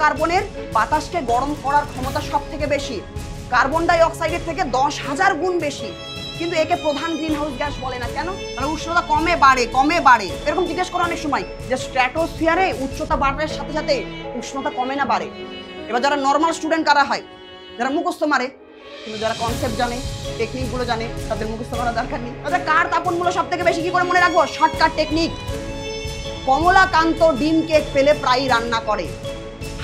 কার্বনের বাতাসকে গরম করার ক্ষমতা সব থেকে বেশি, কার্বন ডাই অক্সাইডের থেকে 10,000 গুণ বেশি, কিন্তু একে প্রধান গ্রিন হাউস গ্যাস বলে না। কেন? মানে উষ্ণতা কমে বাড়ে এরকম জিজ্ঞেস করে অনেক সময়, যে স্ট্র্যাটোস্ফিয়ারে উচ্চতা বাড়ার সাথে সাথে উষ্ণতা কমে না বাড়ে? এবার যারা নর্মাল স্টুডেন্ট কারা হয়? যারা মুখস্থ মারে, কিন্তু যারা কনসেপ্ট জানে, টেকনিক গুলো জানে, তাদের মুখস্থ করার দরকার নেই। আচ্ছা, কার তাপন মূল্য সব থেকে বেশি কি করে মনে রাখবো? Shortcut technique. কমলাকান্ত ডিম কেক পেলে প্রায় রান্না করে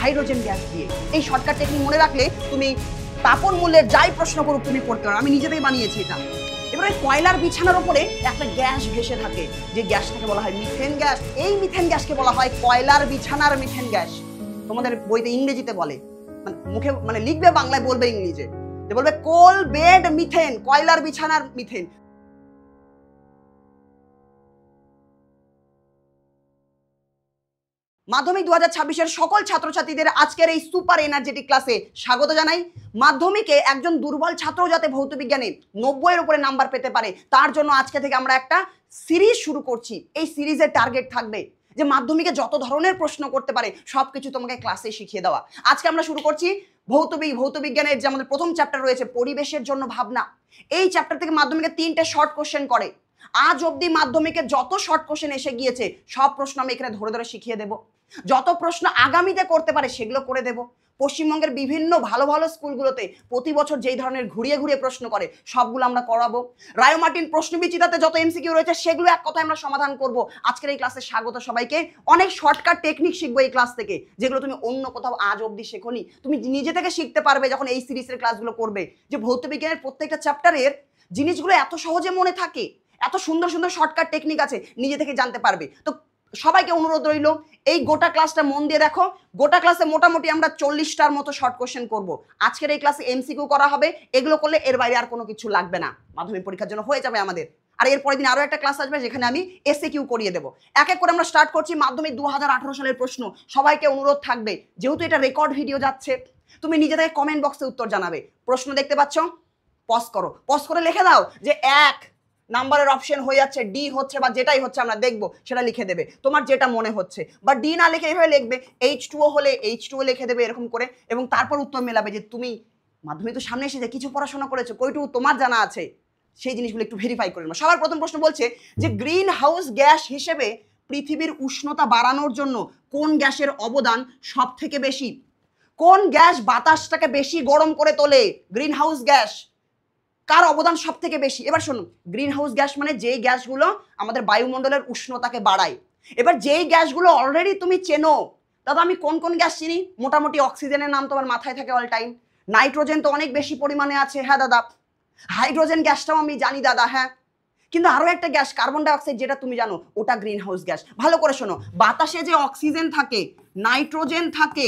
হাইড্রোজেন গ্যাস দিয়ে। এই শর্টকাট টেকনিক মনে রাখলে তুমি তাপন মূল্যের যাই প্রশ্ন করুক তুমি করতে পারো। আমি নিজেতেই বানিয়েছি এটা। এবারে কয়লার বিছানার উপরে একটা গ্যাস ভেসে থাকে, যে গ্যাসটাকে বলা হয় মিথেন গ্যাস। এই মিথেন গ্যাসকে বলা হয় কয়লার বিছানার মিথেন গ্যাস। তোমাদের বইতে ইংরেজিতে বলে, মানে মুখে মানে লিখবে বাংলায়, বলবে ইংলিশে, যে বলবে কোল বেড মিথেন, কয়লার বিছানার মিথেন। মাধ্যমিক 2026-এর সকল ছাত্রছাত্রীদের আজকের এই সুপার এনার্জেটিক ক্লাসে স্বাগত জানাই। মাধ্যমিকে একজন দুর্বল ছাত্র যাতে ভৌত বিজ্ঞানে 90-এর উপরে নাম্বার পেতে পারে, তার জন্য আজকে থেকে আমরা একটা সিরিজ শুরু করছি। এই সিরিজের টার্গেট থাকবে যে মাধ্যমিকে যত ধরনের প্রশ্ন করতে পারে সবকিছু তোমাকে ক্লাসে শিখিয়ে দেওয়া। আজকে আমরা শুরু করছি ভৌত বিজ্ঞানের যে আমাদের প্রথম চ্যাপ্টার রয়েছে পরিবেশের জন্য ভাবনা। এই চ্যাপ্টার থেকে মাধ্যমিকে 3টে শর্ট কোশ্চেন করে। আজ অবধি মাধ্যমিকে যত শর্ট কোশ্চেন এসে গিয়েছে সব প্রশ্ন আমি এখানে ধরে ধরে শিখিয়ে দেব। যত প্রশ্ন আগামীতে করতে পারে সেগুলো করে দেব। পশ্চিমবঙ্গের বিভিন্ন ভালো ভালো স্কুলগুলোতে প্রতি বছর যেই ধরনের ঘুরিয়ে ঘুরিয়ে প্রশ্ন করে সবগুলো আমরা করাবো। রায় মার্টিন প্রশ্নবিচিতাতে যত এমসিকিউ রয়েছে সেগুলো এক কথায় আমরা সমাধান করব। আজকের এই ক্লাসে স্বাগত সবাইকে। অনেক শর্টকাট টেকনিক শিখবো এই ক্লাস থেকে, যেগুলো তুমি অন্য কোথাও আজ অবধি শেখোনি। তুমি নিজে থেকে শিখতে পারবে যখন এই সিরিজের ক্লাসগুলো করবে, যে ভৌত বিজ্ঞানের প্রত্যেকটা চ্যাপ্টারের জিনিসগুলো এত সহজে মনে থাকে, এত সুন্দর সুন্দর শর্টকাট টেকনিক আছে, নিজে থেকে জানতে পারবে। তো সবাইকে অনুরোধ রইল, এই গোটা ক্লাসটা মন দিয়ে দেখো। গোটা ক্লাসে মোটামুটি আমরা 40টার মতো শর্ট কোশ্চেন করব। আজকের এই ক্লাসে এমসিকিউ করা হবে। এগুলো করলে এর বাইরে আর কোনো কিছু লাগবে না, মাধ্যমিক পরীক্ষার জন্য হয়ে যাবে আমাদের। আর এর পরের দিন আরো একটা ক্লাস আসবে যেখানে আমি এসএকিউ করিয়ে দেবো। এক এক করে আমরা স্টার্ট করছি মাধ্যমিক 2018 সালের প্রশ্ন। সবাইকে অনুরোধ থাকবে, যেহেতু এটা রেকর্ড ভিডিও যাচ্ছে, তুমি নিজে থেকে কমেন্ট বক্সে উত্তর জানাবে। প্রশ্ন দেখতে পাচ্ছ? পজ করো, পজ করে লিখে দাও যে 1 নাম্বারের অপশন হয়ে যাচ্ছে, ডি হচ্ছে বা যেটাই হচ্ছে আমরা দেখবো সেটা লিখে দেবে তোমার যেটা মনে হচ্ছে। বা ডি না লিখে এইভাবে লিখবে, H2O হলে H2O লিখে দেবে এরকম করে, এবং তারপর উত্তর মেলাবে যে তুমি মাধ্যমিক তো সামনে এসেছে, কিছু পড়াশোনা করেছো, কইটুকু তোমার জানা আছে সেই জিনিসগুলো একটু ভেরিফাই করে নাও। সবার প্রথম প্রশ্ন বলছে যে গ্রিন হাউস গ্যাস হিসেবে পৃথিবীর উষ্ণতা বাড়ানোর জন্য কোন গ্যাসের অবদান সব থেকে বেশি? কোন গ্যাস বাতাসটাকে বেশি গরম করে তোলে? গ্রিন হাউস গ্যাস কার অবদান সব থেকে বেশি? এবার শোনো, গ্রিন হাউস গ্যাস মানে যেই গ্যাসগুলো আমাদের বায়ুমণ্ডলের উষ্ণতাকে বাড়ায়। এবার যেই গ্যাসগুলো অলরেডি তুমি চেনো, দাদা আমি কোন কোন গ্যাস চিনি? মোটামুটি অক্সিজেনের নাম তোমার মাথায় থাকে অল টাইম, নাইট্রোজেন তো অনেক বেশি পরিমাণে আছে, হ্যাঁ দাদা, হাইড্রোজেন গ্যাসটাও আমি জানি দাদা, হ্যাঁ, কিন্তু আরো একটা গ্যাস কার্বন ডাই অক্সাইড, যেটা তুমি জানো, ওটা গ্রিন হাউস গ্যাস। ভালো করে শোনো, বাতাসে যে অক্সিজেন থাকে, নাইট্রোজেন থাকে,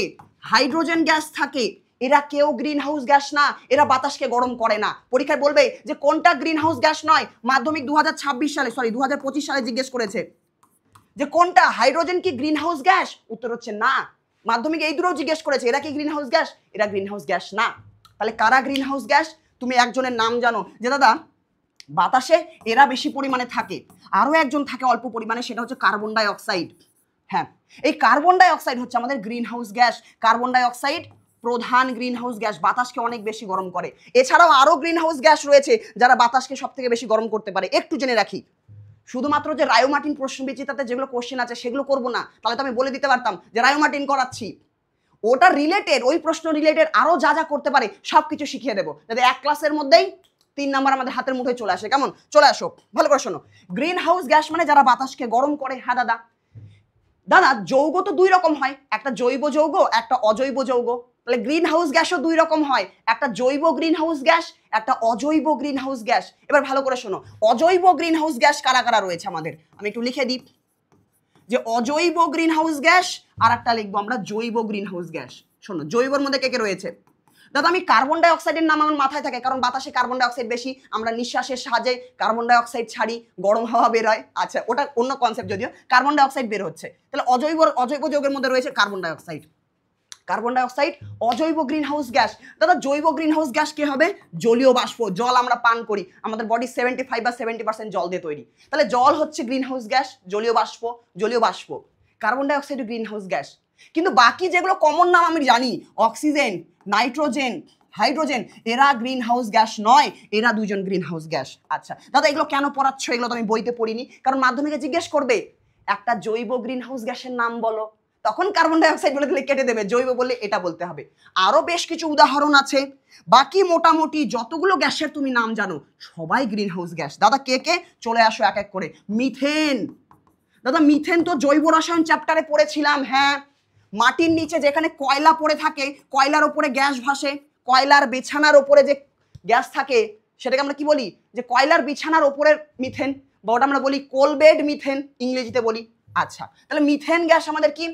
হাইড্রোজেন গ্যাস থাকে, এরা কেউ গ্রিন হাউস গ্যাস না, এরা বাতাসকে গরম করে না। পরীক্ষায় বলবে যে কোনটা গ্রিন হাউস গ্যাস নয়, মাধ্যমিক 2025 সালে জিজ্ঞেস করেছে যে কোনটা, হাইড্রোজেন কি গ্রিন হাউস গ্যাস? উত্তর হচ্ছে না। মাধ্যমিক এই দুটো জিজ্ঞেস করেছে, এরা কি গ্রিন হাউস গ্যাস? এরা গ্রিন হাউস গ্যাস না। তাহলে কারা গ্রিন হাউস গ্যাস? তুমি একজনের নাম জানো যে দাদা বাতাসে এরা বেশি পরিমাণে থাকে, আরো একজন থাকে অল্প পরিমাণে, সেটা হচ্ছে কার্বন ডাই অক্সাইড। হ্যাঁ, এই কার্বন ডাই অক্সাইড হচ্ছে আমাদের green house gas. Carbon die oxide প্রধান গ্রিন হাউস গ্যাস, বাতাসকে অনেক বেশি গরম করে। এছাড়াও আরো গ্রিন হাউস গ্যাস রয়েছে যারা বাতাসকে সব থেকে বেশি গরম করতে পারে। একটু জেনে রাখি, শুধুমাত্র যে রায় মার্টিন প্রশ্নবিচিতাতে যেগুলো কোশ্চেন আছে সেগুলো করবো না, তাহলে তো আমি বলে দিতে পারতাম যে রায় মার্টিন করাচ্ছি। ওটা রিলেটেড, ওই প্রশ্ন রিলেটেড আরো যা যা করতে পারে সবকিছু শিখিয়ে দেবো, যাতে এক ক্লাসের মধ্যেই 3 নাম্বার আমাদের হাতের মুঠোয় চলে আসে। কেমন? চলে আসো, ভালো করে শোনো। গ্রিন হাউস গ্যাস মানে যারা বাতাসকে গরম করে। হ্যাঁ দাদা, দাদা যৌগ তো 2 রকম হয়, একটা জৈব যৌগ, একটা অজৈব যৌগ। তাহলে গ্রিন হাউস গ্যাসও 2 রকম হয়, একটা জৈব গ্রিন হাউস গ্যাস, একটা অজৈব গ্রিন হাউস গ্যাস। এবার ভালো করে শোনো, অজৈব গ্রিন হাউস গ্যাস কারা কারা রয়েছে আমাদের, আমি একটু লিখে দিই যে অজৈব গ্রিন হাউস গ্যাস, আর একটা লিখবো আমরা জৈব গ্রিন হাউস গ্যাস। শোনো, জৈবর মধ্যে কে কে রয়েছে? দাদা আমি কার্বন ডাই অক্সাইডের নাম আমার মাথায় থাকে, কারণ বাতাসে কার্বন ডাই অক্সাইড বেশি, আমরা নিঃশ্বাসের সাহায্যে কার্বন ডাই অক্সাইড ছাড়ি, গরম হাওয়া বের হয়। আচ্ছা, ওটা অন্য কনসেপ্ট, যদিও কার্বন ডাই অক্সাইড বের হচ্ছে। তাহলে অজৈব যৌগের মধ্যে রয়েছে carbon die oxide. Carbon die oxide অজৈব গ্রিন হাউস গ্যাস। দাদা জৈব গ্রিন হাউস গ্যাস কে হবে? জলীয় বাষ্প, জল আমরা পান করি, আমাদের বডি 75 বা 70% জল দিয়ে তৈরি। তাহলে জল হচ্ছে গ্রিন হাউস গ্যাস, জলীয় বাষ্প। Carbon dioxide greenhouse gas. কিন্তু বাকি যেগুলো কমন নাম আমি জানি, অক্সিজেন, নাইট্রোজেন, হাইড্রোজেন, এরা গ্রিন হাউস গ্যাস নয়, এরা দুজন গ্রিন হাউস গ্যাস। আচ্ছা দাদা এগুলো কেন পড়াচ্ছ? এগুলো তো আমি বইতে পড়িনি, কারণ মাধ্যমিকে জিজ্ঞেস করবে একটা জৈব গ্রিন হাউস গ্যাসের নাম বলো, তখন কার্বন ডাই অক্সাইড বলে দিলে কেটে দেবে, জৈব বললে এটা বলতে হবে। আরো বেশ কিছু উদাহরণ আছে, বাকি মোটামুটি যতগুলো গ্যাসের তুমি নাম জানো সবাই গ্রিন হাউস গ্যাস। দাদা কে কে চলে আসো এক এক করে। মিথেন, দাদা মিথেন তো জৈব রসায়ন চ্যাপ্টারে পড়েছিলাম। হ্যাঁ, মাটির নিচে যেখানে কয়লা পড়ে থাকে, কয়লার ওপরে গ্যাস ভাসে, কয়লার বিছানার ওপরে যে গ্যাস থাকে সেটাকে আমরা কি বলি, যে কয়লার বিছানার ওপরের মিথেন, বা ওটা আমরা বলি কোলবেড মিথেন ইংরেজিতে বলি। আচ্ছা তাহলে মিথেন গ্যাস আমাদের কি,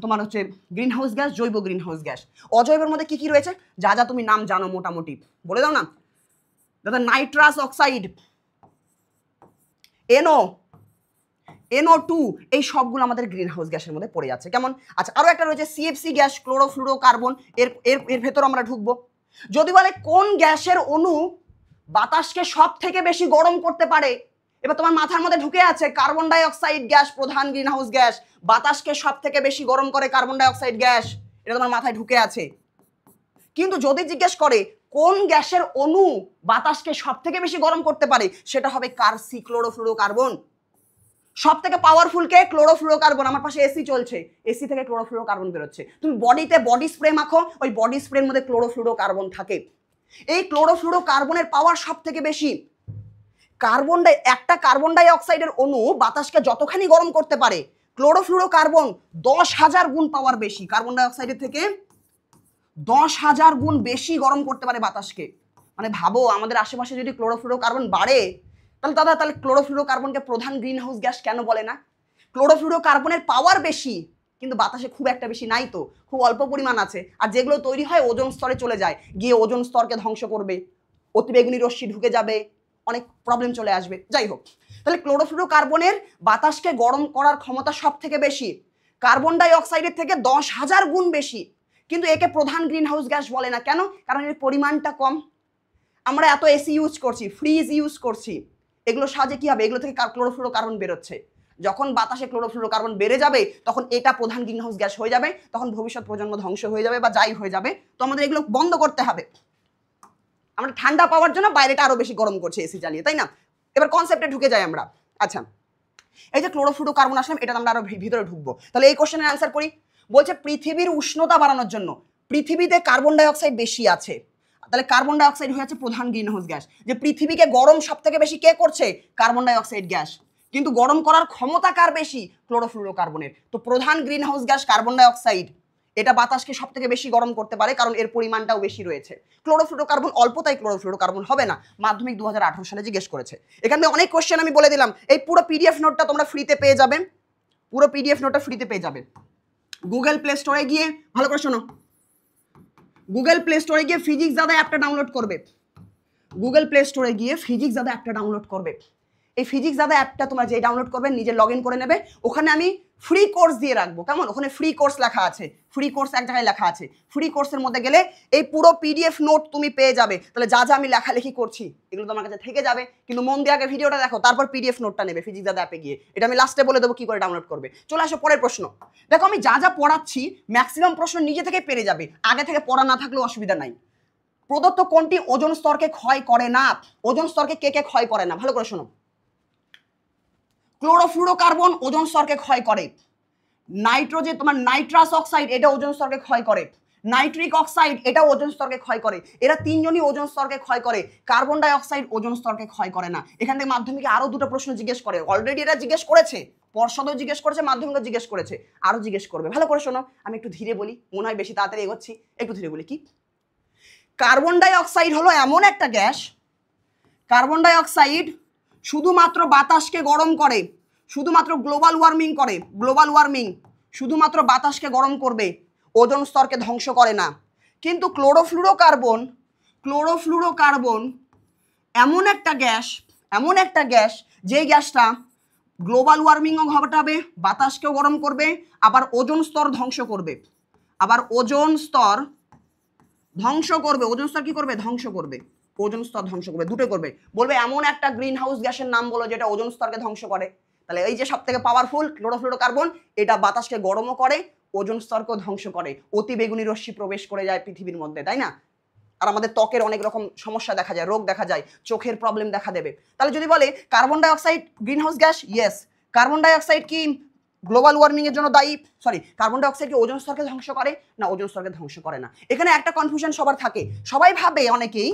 তোমার হচ্ছে গ্রিন হাউস গ্যাস, জৈব গ্রিন হাউস গ্যাস। অজৈবের মধ্যে কি কি রয়েছে যা যা তুমি নাম জানো মোটামুটি বলে দাও না। দাদা নাইট্রাস অক্সাইড, NO2, এই সবগুলো আমাদের গ্রিন হাউস গ্যাসের মধ্যে পড়ে যাচ্ছে। কেমন? আচ্ছা আরো একটা রয়েছে CFC গ্যাস, ক্লোরোফ্লুরোকার্বন, এর এর এর ভেতর আমরা ঢুকবো। যদি বলে কোন গ্যাসের অণু বাতাসকে সব থেকে বেশি গরম করতে পারে, এবার তোমার মাথার মধ্যে ঢুকে আছে কার্বন ডাই অক্সাইড গ্যাস প্রধান গ্রিন হাউস গ্যাস, বাতাসকে সব থেকে বেশি গরম করে কার্বন ডাই অক্সাইড গ্যাস, এটা তোমার মাথায় ঢুকে আছে। কিন্তু যদি জিজ্ঞেস করে কোন গ্যাসের অণু বাতাসকে সব থেকে বেশি গরম করতে পারে, সেটা হবে কার্সি, ক্লোরোফ্লুরোকার্বন। সব থেকে পাওয়ারফুল কে? ক্লোরোফ্লুরোকার্বন। আমার পাশে এসি চলছে, এসি থেকে ক্লোরোফ্লুরোকার্বন বেরোচ্ছে। তুমি বডিতে বডি স্প্রে মাখো, ওই বডি স্প্রের মধ্যে ক্লোরোফ্লুরোকার্বন থাকে। এই ক্লোরোফ্লুরোকার্বনের পাওয়ার সব থেকে বেশি। একটা কার্বন ডাই অক্সাইডের অণু বাতাসকে যতখানি গরম করতে পারে, ক্লোরোফ্লুরোকার্বন 10,000 গুণ পাওয়ার বেশি, কার্বন ডাই অক্সাইডের থেকে 10,000 গুণ বেশি গরম করতে পারে বাতাসকে। মানে ভাবো আমাদের আশেপাশে যদি ক্লোরোফ্লুরোকার্বন বাড়ে, তাহলে ক্লোরোফ্লুরোকার্বনকে প্রধান গ্রিন হাউস গ্যাস কেন বলে না? ক্লোরোফ্লুরোকার্বনের পাওয়ার বেশি, কিন্তু বাতাসে খুব একটা বেশি নাই, তো খুব অল্প পরিমাণ আছে। আর যেগুলো তৈরি হয় ওজোন স্তরে চলে যায়, গিয়ে ওজোন স্তরকে ধ্বংস করবে, অতিবেগুনি রশ্মি ঢুকে যাবে, অনেক প্রবলেম চলে আসবে। যাই হোক, তাহলে ক্লোরোফ্লুরোকার্বনের বাতাসকে গরম করার ক্ষমতা সব থেকে বেশি, কার্বন ডাই অক্সাইডের থেকে 10,000 গুণ বেশি, কিন্তু একে প্রধান গ্রিন হাউস গ্যাস বলে না। কেন? কারণ এর পরিমাণটা কম। আমরা এত এসি ইউজ করছি, ফ্রিজ ইউজ করছি, এগুলো সাহায্যে কি হবে, এগুলো থেকে ক্লোরোফ্লুরোকার্বন বেরোচ্ছে। যখন বাতাসে ক্লোরোফ্লুরোকার্বন বেড়ে যাবে তখন এটা প্রধান গ্রিন হাউস গ্যাস হয়ে যাবে, তখন ভবিষ্যৎ প্রজন্ম ধ্বংস হয়ে যাবে বা যাই হয়ে যাবে। তো আমাদের এগুলো বন্ধ করতে হবে। আমরা ঠান্ডা পাওয়ার জন্য বাইরেটা আরো বেশি গরম করছে এসি চালিয়ে, তাই না? এবার কনসেপ্টে ঢুকে যাই আমরা। আচ্ছা এই যে ক্লোরোফ্লুরোকার্বন আসলাম, এটা আমরা আরো ভিতরে ঢুকবো। তাহলে এই কোশ্চেনের অ্যান্সার করি। বলছে পৃথিবীর উষ্ণতা বাড়ানোর জন্য পৃথিবীতে কার্বন ডাই অক্সাইড বেশি আছে, তাহলে কার্বন ডাই অক্সাইড হয়ে যাচ্ছে প্রধান গ্রিন হাউস গ্যাস। যে পৃথিবীকে গরম সব থেকে বেশি কে করছে? Carbon die oxide gas. কিন্তু গরম করার ক্ষমতা কার বেশি? ক্লোরোফ্লুরোকার্বনের। তো প্রধান green house gas carbon die oxide, এটা বাতাসকে সব থেকে বেশি গরম করতে পারে কারণ এর পরিমাণটাও বেশি রয়েছে। ক্লোরোফ্লুরোকার্বন অল্প, তাই ক্লোরোফ্লুরোকার্বন হবে না। মাধ্যমিক 2018 সালে জিজ্ঞেস করেছে। এখানে অনেক কোশ্চেন আমি বলে দিলাম। এই পুরো পিডিএফ নোটটা তোমরা ফ্রিতে পেয়ে যাবে, পুরো পিডিএফ নোটটা ফ্রিতে পেয়ে যাবে। গুগল প্লে স্টোরে গিয়ে ভালো করে শোনো, গুগল প্লে স্টোরে গিয়ে ফিজিক্স দাদা অ্যাপটা ডাউনলোড করবে। গুগল প্লে স্টোরে গিয়ে ফিজিক্স দাদা অ্যাপটা ডাউনলোড করবে। এই ফিজিক্স দাদা অ্যাপটা তোমরা যে ডাউনলোড করবে নিজে লগ ইন করে নেবে। ওখানে আমি ফ্রি কোর্স দিয়ে রাখবো, কেমন? ওখানে ফ্রি কোর্স লেখা আছে, ফ্রি কোর্স এক জায়গায় লেখা আছে। ফ্রি কোর্সের মধ্যে গেলে এই পুরো পিডিএফ নোট তুমি পেয়ে যাবে। তাহলে যা যা আমি লেখালেখি করছি এগুলো তোমার কাছে থেকে যাবে, কিন্তু মন দিয়ে আগে ভিডিওটা দেখো, তারপর পিডিএফ নোটটা নেবে ফিজিক্স দাদা অ্যাপে গিয়ে। এটা আমি লাস্টে বলে দেবো কি করে ডাউনলোড করবে। চলে আসো পরের প্রশ্ন। দেখো আমি যা যা পড়াচ্ছি ম্যাক্সিমাম প্রশ্ন নিজে থেকে পেরে যাবে, আগে থেকে পড়া না থাকলেও অসুবিধা নাই। প্রদত্ত কোনটি ওজোন স্তরকে ক্ষয় করে না? ওজোন স্তরকে কে কে ক্ষয় করে না? ভালো করে শোনো। ক্লোরোফ্লুরোকার্বন ওজোন স্তরকে ক্ষয় করে। নাইট্রোজেন, তোমার নাইট্রাস অক্সাইড, এটা ওজোন স্তরকে ক্ষয় করে। নাইট্রিক অক্সাইড, এটা ওজোন স্তরকে ক্ষয় করে। এরা তিনজনই ওজোন স্তরকে ক্ষয় করে। কার্বন ডাই অক্সাইড ওজোন স্তরকে ক্ষয় করে না। এখান থেকে মাধ্যমিকে আরো দুটো প্রশ্ন জিজ্ঞেস করে, অলরেডি এটা জিজ্ঞেস করেছে, পর্ষদও জিজ্ঞেস করেছে, মাধ্যমিকও জিজ্ঞেস করেছে, আরো জিজ্ঞেস করবে। ভালো করে শোনো, আমি একটু ধীরে বলি, মনে হয় বেশি তাড়াতাড়ি এগোচ্ছি, একটু ধীরে বলি। কি? কার্বন ডাই অক্সাইড হলো এমন একটা গ্যাস, কার্বন ডাই অক্সাইড শুধুমাত্র বাতাসকে গরম করে, শুধুমাত্র গ্লোবাল ওয়ার্মিং করে। গ্লোবাল ওয়ার্মিং শুধুমাত্র বাতাসকে গরম করবে, ওজোন স্তরকে ধ্বংস করে না। কিন্তু ক্লোরোফ্লুরোকার্বন, ক্লোরোফ্লুরোকার্বন এমন একটা গ্যাস, এমন একটা গ্যাস যে গ্যাসটা গ্লোবাল ওয়ার্মিংও ঘটাবে, বাতাসকেও গরম করবে, আবার ওজোন স্তর ধ্বংস করবে, আবার ওজোন স্তর ধ্বংস করবে। ওজোন স্তর কি করবে? ধ্বংস করবে। ওজোন স্তর ধ্বংস করবে, দুটো করবে। বলবে এমন একটা গ্রিন হাউস গ্যাসের নাম বলো যেটা ওজোন স্তরকে ধ্বংস করে। তাহলে এই যে সব থেকে পাওয়ারফুল ক্লোরোফ্লুরোকার্বন, এটা বাতাসকে গরমও করে, ওজোন স্তরকেও ধ্বংস করে, অতি বেগুনি রশ্মি প্রবেশ করে যায় পৃথিবীর মধ্যে, তাই না? আর আমাদের ত্বকের অনেক রকম সমস্যা দেখা যায়, রোগ দেখা যায়, চোখের প্রবলেম দেখা দেবে। তাহলে যদি বলে carbon dioxide greenhouse gas, yes. Carbon dioxide কি গ্লোবাল ওয়ার্মিং এর জন্য দায়ী? সরি, কার্বন ডাই অক্সাইড কি ওজোন স্তরকে ধ্বংস করে? না, ওজোন স্তরকে ধ্বংস করে না। এখানে একটা কনফিউশন সবার থাকে, সবাই ভাবে অনেকেই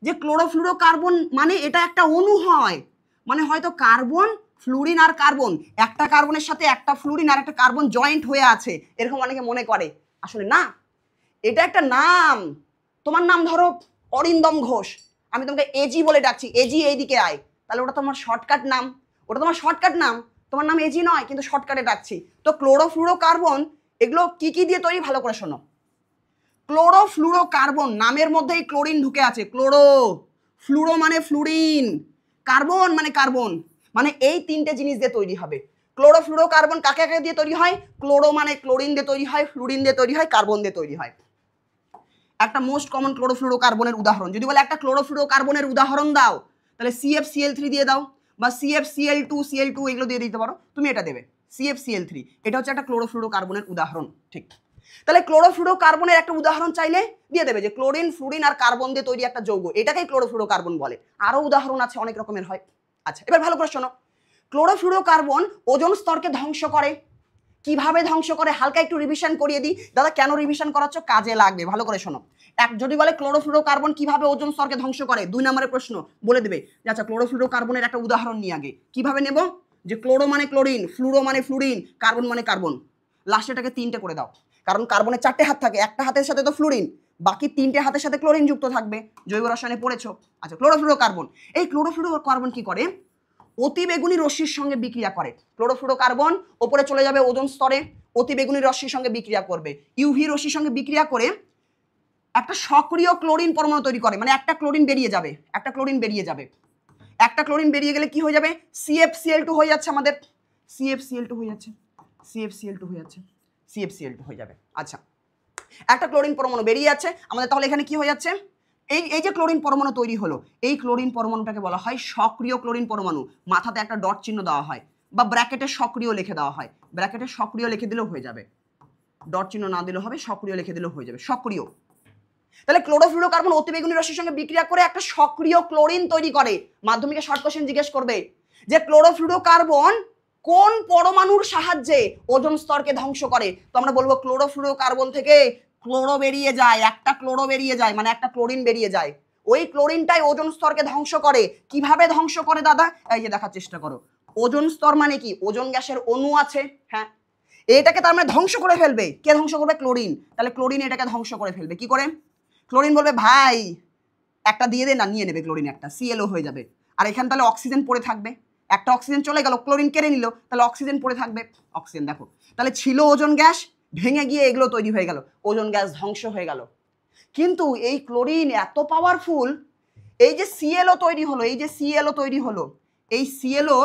যে ক্লোরোফ্লুরোকার্বন মানে এটা একটা অণু হয়, মানে হয়তো কার্বন, ফ্লুরিন আর কার্বন, একটা কার্বনের সাথে একটা ফ্লুরিন আর একটা কার্বন জয়েন্ট হয়ে আছে, এরকম অনেকে মনে করে। আসলে না, এটা একটা নাম। তোমার নাম ধরো অরিন্দম ঘোষ, আমি তোমাকে এজি বলে ডাকছি, এজি এইদিকে আয়, তাহলে ওটা তোমার শর্টকাট নাম, ওটা তোমার শর্টকাট নাম, তোমার নাম এজি নয়, কিন্তু শর্টকাটে ডাকছি। তো ক্লোরোফ্লুরোকার্বন এগুলো কি কি দিয়ে তৈরি, ভালো করে শোনো। ক্লোরোফ্লুরোকার্বন নামের মধ্যেই ক্লোরিন ঢুকে আছে, ক্লোরো, ফ্লুরো মানে ফ্লুরিন, কার্বন মানে কার্বন, মানে এই তিনটে জিনিস দিয়ে তৈরি হবে। ক্লোরোফ্লুরোকার্বন কাকে কাকে দিয়ে তৈরি হয়? ক্লোরো মানে ক্লোরিন দিয়ে তৈরি হয়, ফ্লুরিন দিয়ে তৈরি হয়, কার্বন দিয়ে তৈরি হয়। একটা মোস্ট কমন ক্লোরোফ্লুরোকার্বনের উদাহরণ যদি বলে একটা ক্লোরোফ্লুরোকার্বনের উদাহরণ দাও, তাহলে CFCl3 দিয়ে দাও, বা CFCl2 এগুলো দিয়ে দিতে পারো, তুমি এটা দেবে CFCl3, এটা হচ্ছে একটা ক্লোরোফ্লুরোকার্বনের উদাহরণ। ঠিক, তাহলে ক্লোরোফ্লুরোকার্বনের একটা উদাহরণ চাইলে দিয়ে দেবে যে ক্লোরিন, ফ্লুরিন আর কার্বন দিয়ে তৈরি একটা যৌগ, এটাকেই ক্লোরোফ্লুরোকার্বন বলে। আরো উদাহরণ আছে, অনেক রকমের হয়। আচ্ছা, এবার ভালো করে শোনো, ক্লোরোফ্লুরোকার্বন ওজোন স্তরকে ধ্বংস করে। কিভাবে ধ্বংস করে হালকা একটু রিভিশন করিয়ে দিই। দাদা কেন রিভিশন করাচ্ছ, কাজে লাগবে, ভালো করে শোনো। যদি বলে ক্লোরোফ্লুরোকার্বন কিভাবে ওজোন স্তরকে ধ্বংস করে, 2 নম্বরের প্রশ্ন বলে দেবে যে আচ্ছা ক্লোরোফ্লুরোকার্বনের একটা উদাহরণ নিয়ে আগে। কিভাবে নেব, যে ক্লোরো মানে ক্লোরিন, ফ্লুরো মানে ফ্লুরিন, কার্বন মানে কার্বন, লাস্টেটাকে 3টে করে দাও, কারণ কার্বনের 4টে হাত থাকে, একটা হাতের সাথে তো ফ্লুরিন, বাকি 3টে হাতের সাথে ক্লোরিন যুক্ত থাকবে, জৈব রসায়নে পড়েছো। আচ্ছা, ক্লোরোফ্লুরোকার্বন, এই ক্লোরোফ্লুরোকার্বন কি করে, অতি বেগুনি রশ্মির সঙ্গে বিক্রিয়া করে। ক্লোরোফ্লুরোকার্বন ওপরে চলে যাবে ওজোন স্তরে, অতি বেগুনি রশ্মির সঙ্গে বিক্রিয়া করবে, ইউভি রশ্মির সঙ্গে বিক্রিয়া করে একটা সক্রিয় ক্লোরিন পরমাণু তৈরি করে, মানে একটা ক্লোরিন বেরিয়ে যাবে, একটা ক্লোরিন বেরিয়ে যাবে, একটা ক্লোরিন বেরিয়ে গেলে কি হয়ে যাবে, CFCl2 হয়ে যাচ্ছে আমাদের, CFCl2 হয়ে যাচ্ছে, CFCl2 হয়ে যাচ্ছে, CFCl2 হয়ে যাবে। আচ্ছা, একটা ক্লোরিন পরমাণু বেরিয়ে যাচ্ছে আমাদের, তাহলে এখানে কি হয়ে যাচ্ছে, এই যে ক্লোরিন পরমাণু তৈরি হলো, এই ক্লোরিন পরমাণুটাকে বলা হয় সক্রিয় ক্লোরিন পরমাণু, মাথাতে একটা ডট চিহ্ন দেওয়া হয়, বা ব্র্যাকেটে সক্রিয় লিখে দেওয়া হয়, ব্র্যাকেটে সক্রিয় লিখে দিলেও হয়ে যাবে, ডট চিহ্ন না দিলেও হবে, সক্রিয় লিখে দিলেও হয়ে যাবে, সক্রিয়। তাহলে ক্লোরোফ্লুরোকার্বন অতিবেগুনি রশ্মির সঙ্গে বিক্রিয়া করে একটা সক্রিয় ক্লোরিন তৈরি করে। মাধ্যমিকে শর্ট কোশ্চেন জিজ্ঞেস করবে যে ক্লোরোফ্লুরোকার্বন কোন পরমাণুর সাহায্যে ওজোন স্তরকে ধ্বংস করে, তো আমরা বলবো ক্লোরোফ্লুরোকার্বন থেকে ক্লোরো বেরিয়ে যায়, একটা ক্লোরো বেরিয়ে যায়, মানে একটা ক্লোরিন বেরিয়ে যায়, ওই ক্লোরিনটাই ওজোন স্তরকে ধ্বংস করে। কিভাবে ধ্বংস করে দাদা, এই যে দেখার চেষ্টা করো, ওজোন স্তর মানে কি, ওজোন গ্যাসের অণু আছে, হ্যাঁ, এটাকে তার মানে ধ্বংস করে ফেলবে। কে ধ্বংস করবে, ক্লোরিন। তাহলে ক্লোরিন এটাকে ধ্বংস করে ফেলবে, কি করে, ক্লোরিন বলবে ভাই একটা দিয়ে দে না, নিয়ে নেবে ক্লোরিন, একটা ClO হয়ে যাবে, আর এখানে তাহলে অক্সিজেন পড়ে থাকবে, একটা অক্সিজেন চলে গেল, ক্লোরিন কেড়ে নিল, তাহলে অক্সিজেন পড়ে থাকবে, অক্সিজেন দেখো, তাহলে ছিল ওজোন গ্যাস, ভেঙে গিয়ে এগুলো তৈরি হয়ে গেল, ওজোন গ্যাস ধ্বংস হয়ে গেল। কিন্তু এই ক্লোরিন এত পাওয়ারফুল, এই যে ClO তৈরি হলো, এই যে ClO তৈরি হলো, এই ClO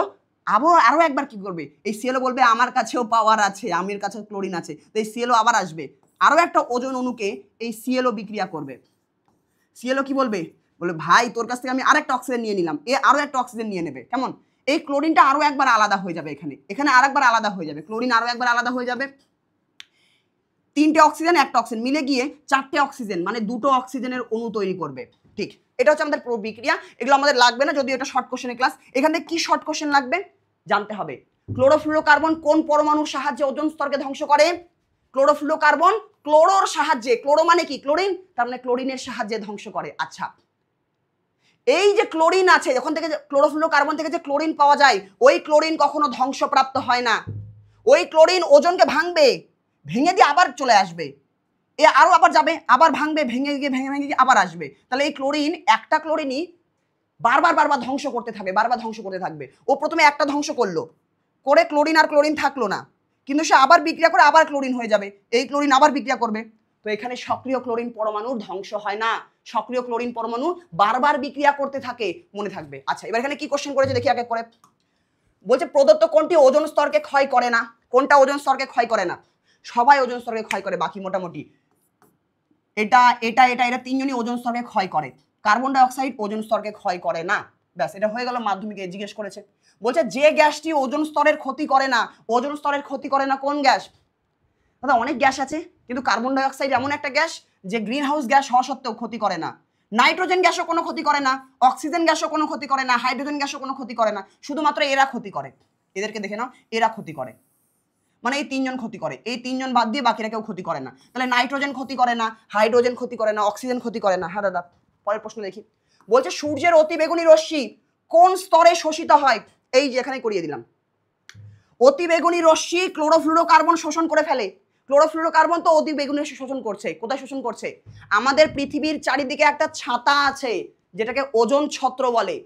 আরো একবার কি করবে, এই ClO বলবে আমার কাছেও পাওয়ার আছে, আমার কাছেও ক্লোরিন আছে, তো এই ClO আবার আসবে, আরো একটা ওজোন অণুকে এই ClO বিক্রিয়া করবে। ClO কি বলবে, বলে ভাই তোর কাছ থেকে আমি আরেকটা অক্সিজেন নিয়ে নিলাম, এ আরো একটা অক্সিজেন নিয়ে নেবে, কেমন, এই ক্লোরিনটা আরো একবার আলাদা হয়ে যাবে, এখানে আরেকবার আলাদা হয়ে যাবে, ক্লোরিন আরো একবার আলাদা হয়ে যাবে, 3টে অক্সিজেন একটা অক্সিজেন মিলে গিয়ে 4টে অক্সিজেন, মানে 2টো অক্সিজেনের অণু তৈরি করবে। ঠিক, এটা হচ্ছে আমাদের প্রক্রিয়া, এগুলো আমাদের লাগবে না, যদিও এটা শর্ট কোশ্চেনের ক্লাস। এখান থেকে কি শর্ট কোশ্চেন লাগবে জানতে হবে, ক্লোরোফ্লুরোকার্বন কোন পরমাণুর সাহায্যে ওজোন স্তরকে ধ্বংস করে, ক্লোরোফ্লুরোকার্বন ক্লোরোর সাহায্যে, ক্লোরো মানে কি ক্লোরিন, তার মানে ক্লোরিনের সাহায্যে ধ্বংস করে। আচ্ছা, এই যে ক্লোরিন আছে, যখন থেকে ক্লোরোফ্লুরোকার্বন থেকে যে ক্লোরিন পাওয়া যায়, ওই ক্লোরিন কখনো ধ্বংসপ্রাপ্ত হয় না, ওই ক্লোরিন ওজনকে ভাঙবে, ভেঙে দিয়ে আবার চলে আসবে, এ আরো আবার যাবে, আবার ভাঙবে, ভেঙে গিয়ে আবার আসবে। তাহলে এই ক্লোরিন, একটা ক্লোরিনই বারবার ধ্বংস করতে থাকবে, বারবার ধ্বংস করতে থাকবে। ও প্রথমে একটা ধ্বংস করলো, করে ক্লোরিন আর ক্লোরিন থাকলো না, কিন্তু সে আবার বিক্রিয়া করে আবার ক্লোরিন হয়ে যাবে, এই ক্লোরিন আবার বিক্রিয়া করবে। তো এখানে সক্রিয় ক্লোরিন পরমাণুর ধ্বংস হয় না, সক্রিয় ক্লোরিন পরমাণু বারবার বিক্রিয়া করতে থাকে, মনে থাকবে। আচ্ছা, এবার এখানে কি কোশ্চেন করেছে দেখি এক এক করে। বলছে প্রদত্ত কোনটি ওজোন স্তরকে ক্ষয় করে না, কোনটা ওজোন স্তরকে ক্ষয় করে না, সবাই ওজোন স্তরকে ক্ষয় করে, বাকি মোটামুটি এটা এটা এটা এটা তিনজনই ওজোন স্তরকে ক্ষয় করে, কার্বন ডাই অক্সাইড ওজোন স্তরকে ক্ষয় করে না। ব্যাস, এটা হয়ে গেল, মাধ্যমিকে জিজ্ঞেস করেছে। বলছে যে গ্যাসটি ওজোন স্তরের ক্ষতি করে না, ওজোন স্তরের ক্ষতি করে না কোন গ্যাস, দাদা অনেক গ্যাস আছে, কিন্তু কার্বন ডাই অক্সাইড এমন একটা গ্যাস যে গ্রিন হাউস গ্যাস হওয়া সত্ত্বেও ক্ষতি করে না। নাইট্রোজেন গ্যাসও কোনো ক্ষতি করে না, অক্সিজেন গ্যাসও কোনো ক্ষতি করে না, হাইড্রোজেন গ্যাসও কোনো ক্ষতি করে না, শুধুমাত্র এরা ক্ষতি করে। এদেরকে দেখে নাও, এরা ক্ষতি করে, মানে এই তিনজন ক্ষতি করে, এই তিনজন বাদ দিয়ে বাকিরা কেউ ক্ষতি করে না। তাহলে নাইট্রোজেন ক্ষতি করে না, হাইড্রোজেন ক্ষতি করে না, অক্সিজেন ক্ষতি করে না। হ্যাঁ দাদা, পরের প্রশ্ন দেখি। বলছে সূর্যের অতিবেগুনি রশ্মি কোন স্তরে শোষিত হয়? এই যে এখানে করিয়ে দিলাম। অতিবেগুনি রশ্মি ক্লোরোফ্লুরোকার্বন শোষণ করে ফেলে। ক্লোরোফ্লুরোকার্বন তো অতিবেগুনি রশ্মি শোষণ করছে। কোথায় শোষণ করছে? আমাদের পৃথিবীর চারিদিকে একটা ছাতা আছে যেটাকে ওজোন ছত্র বলে।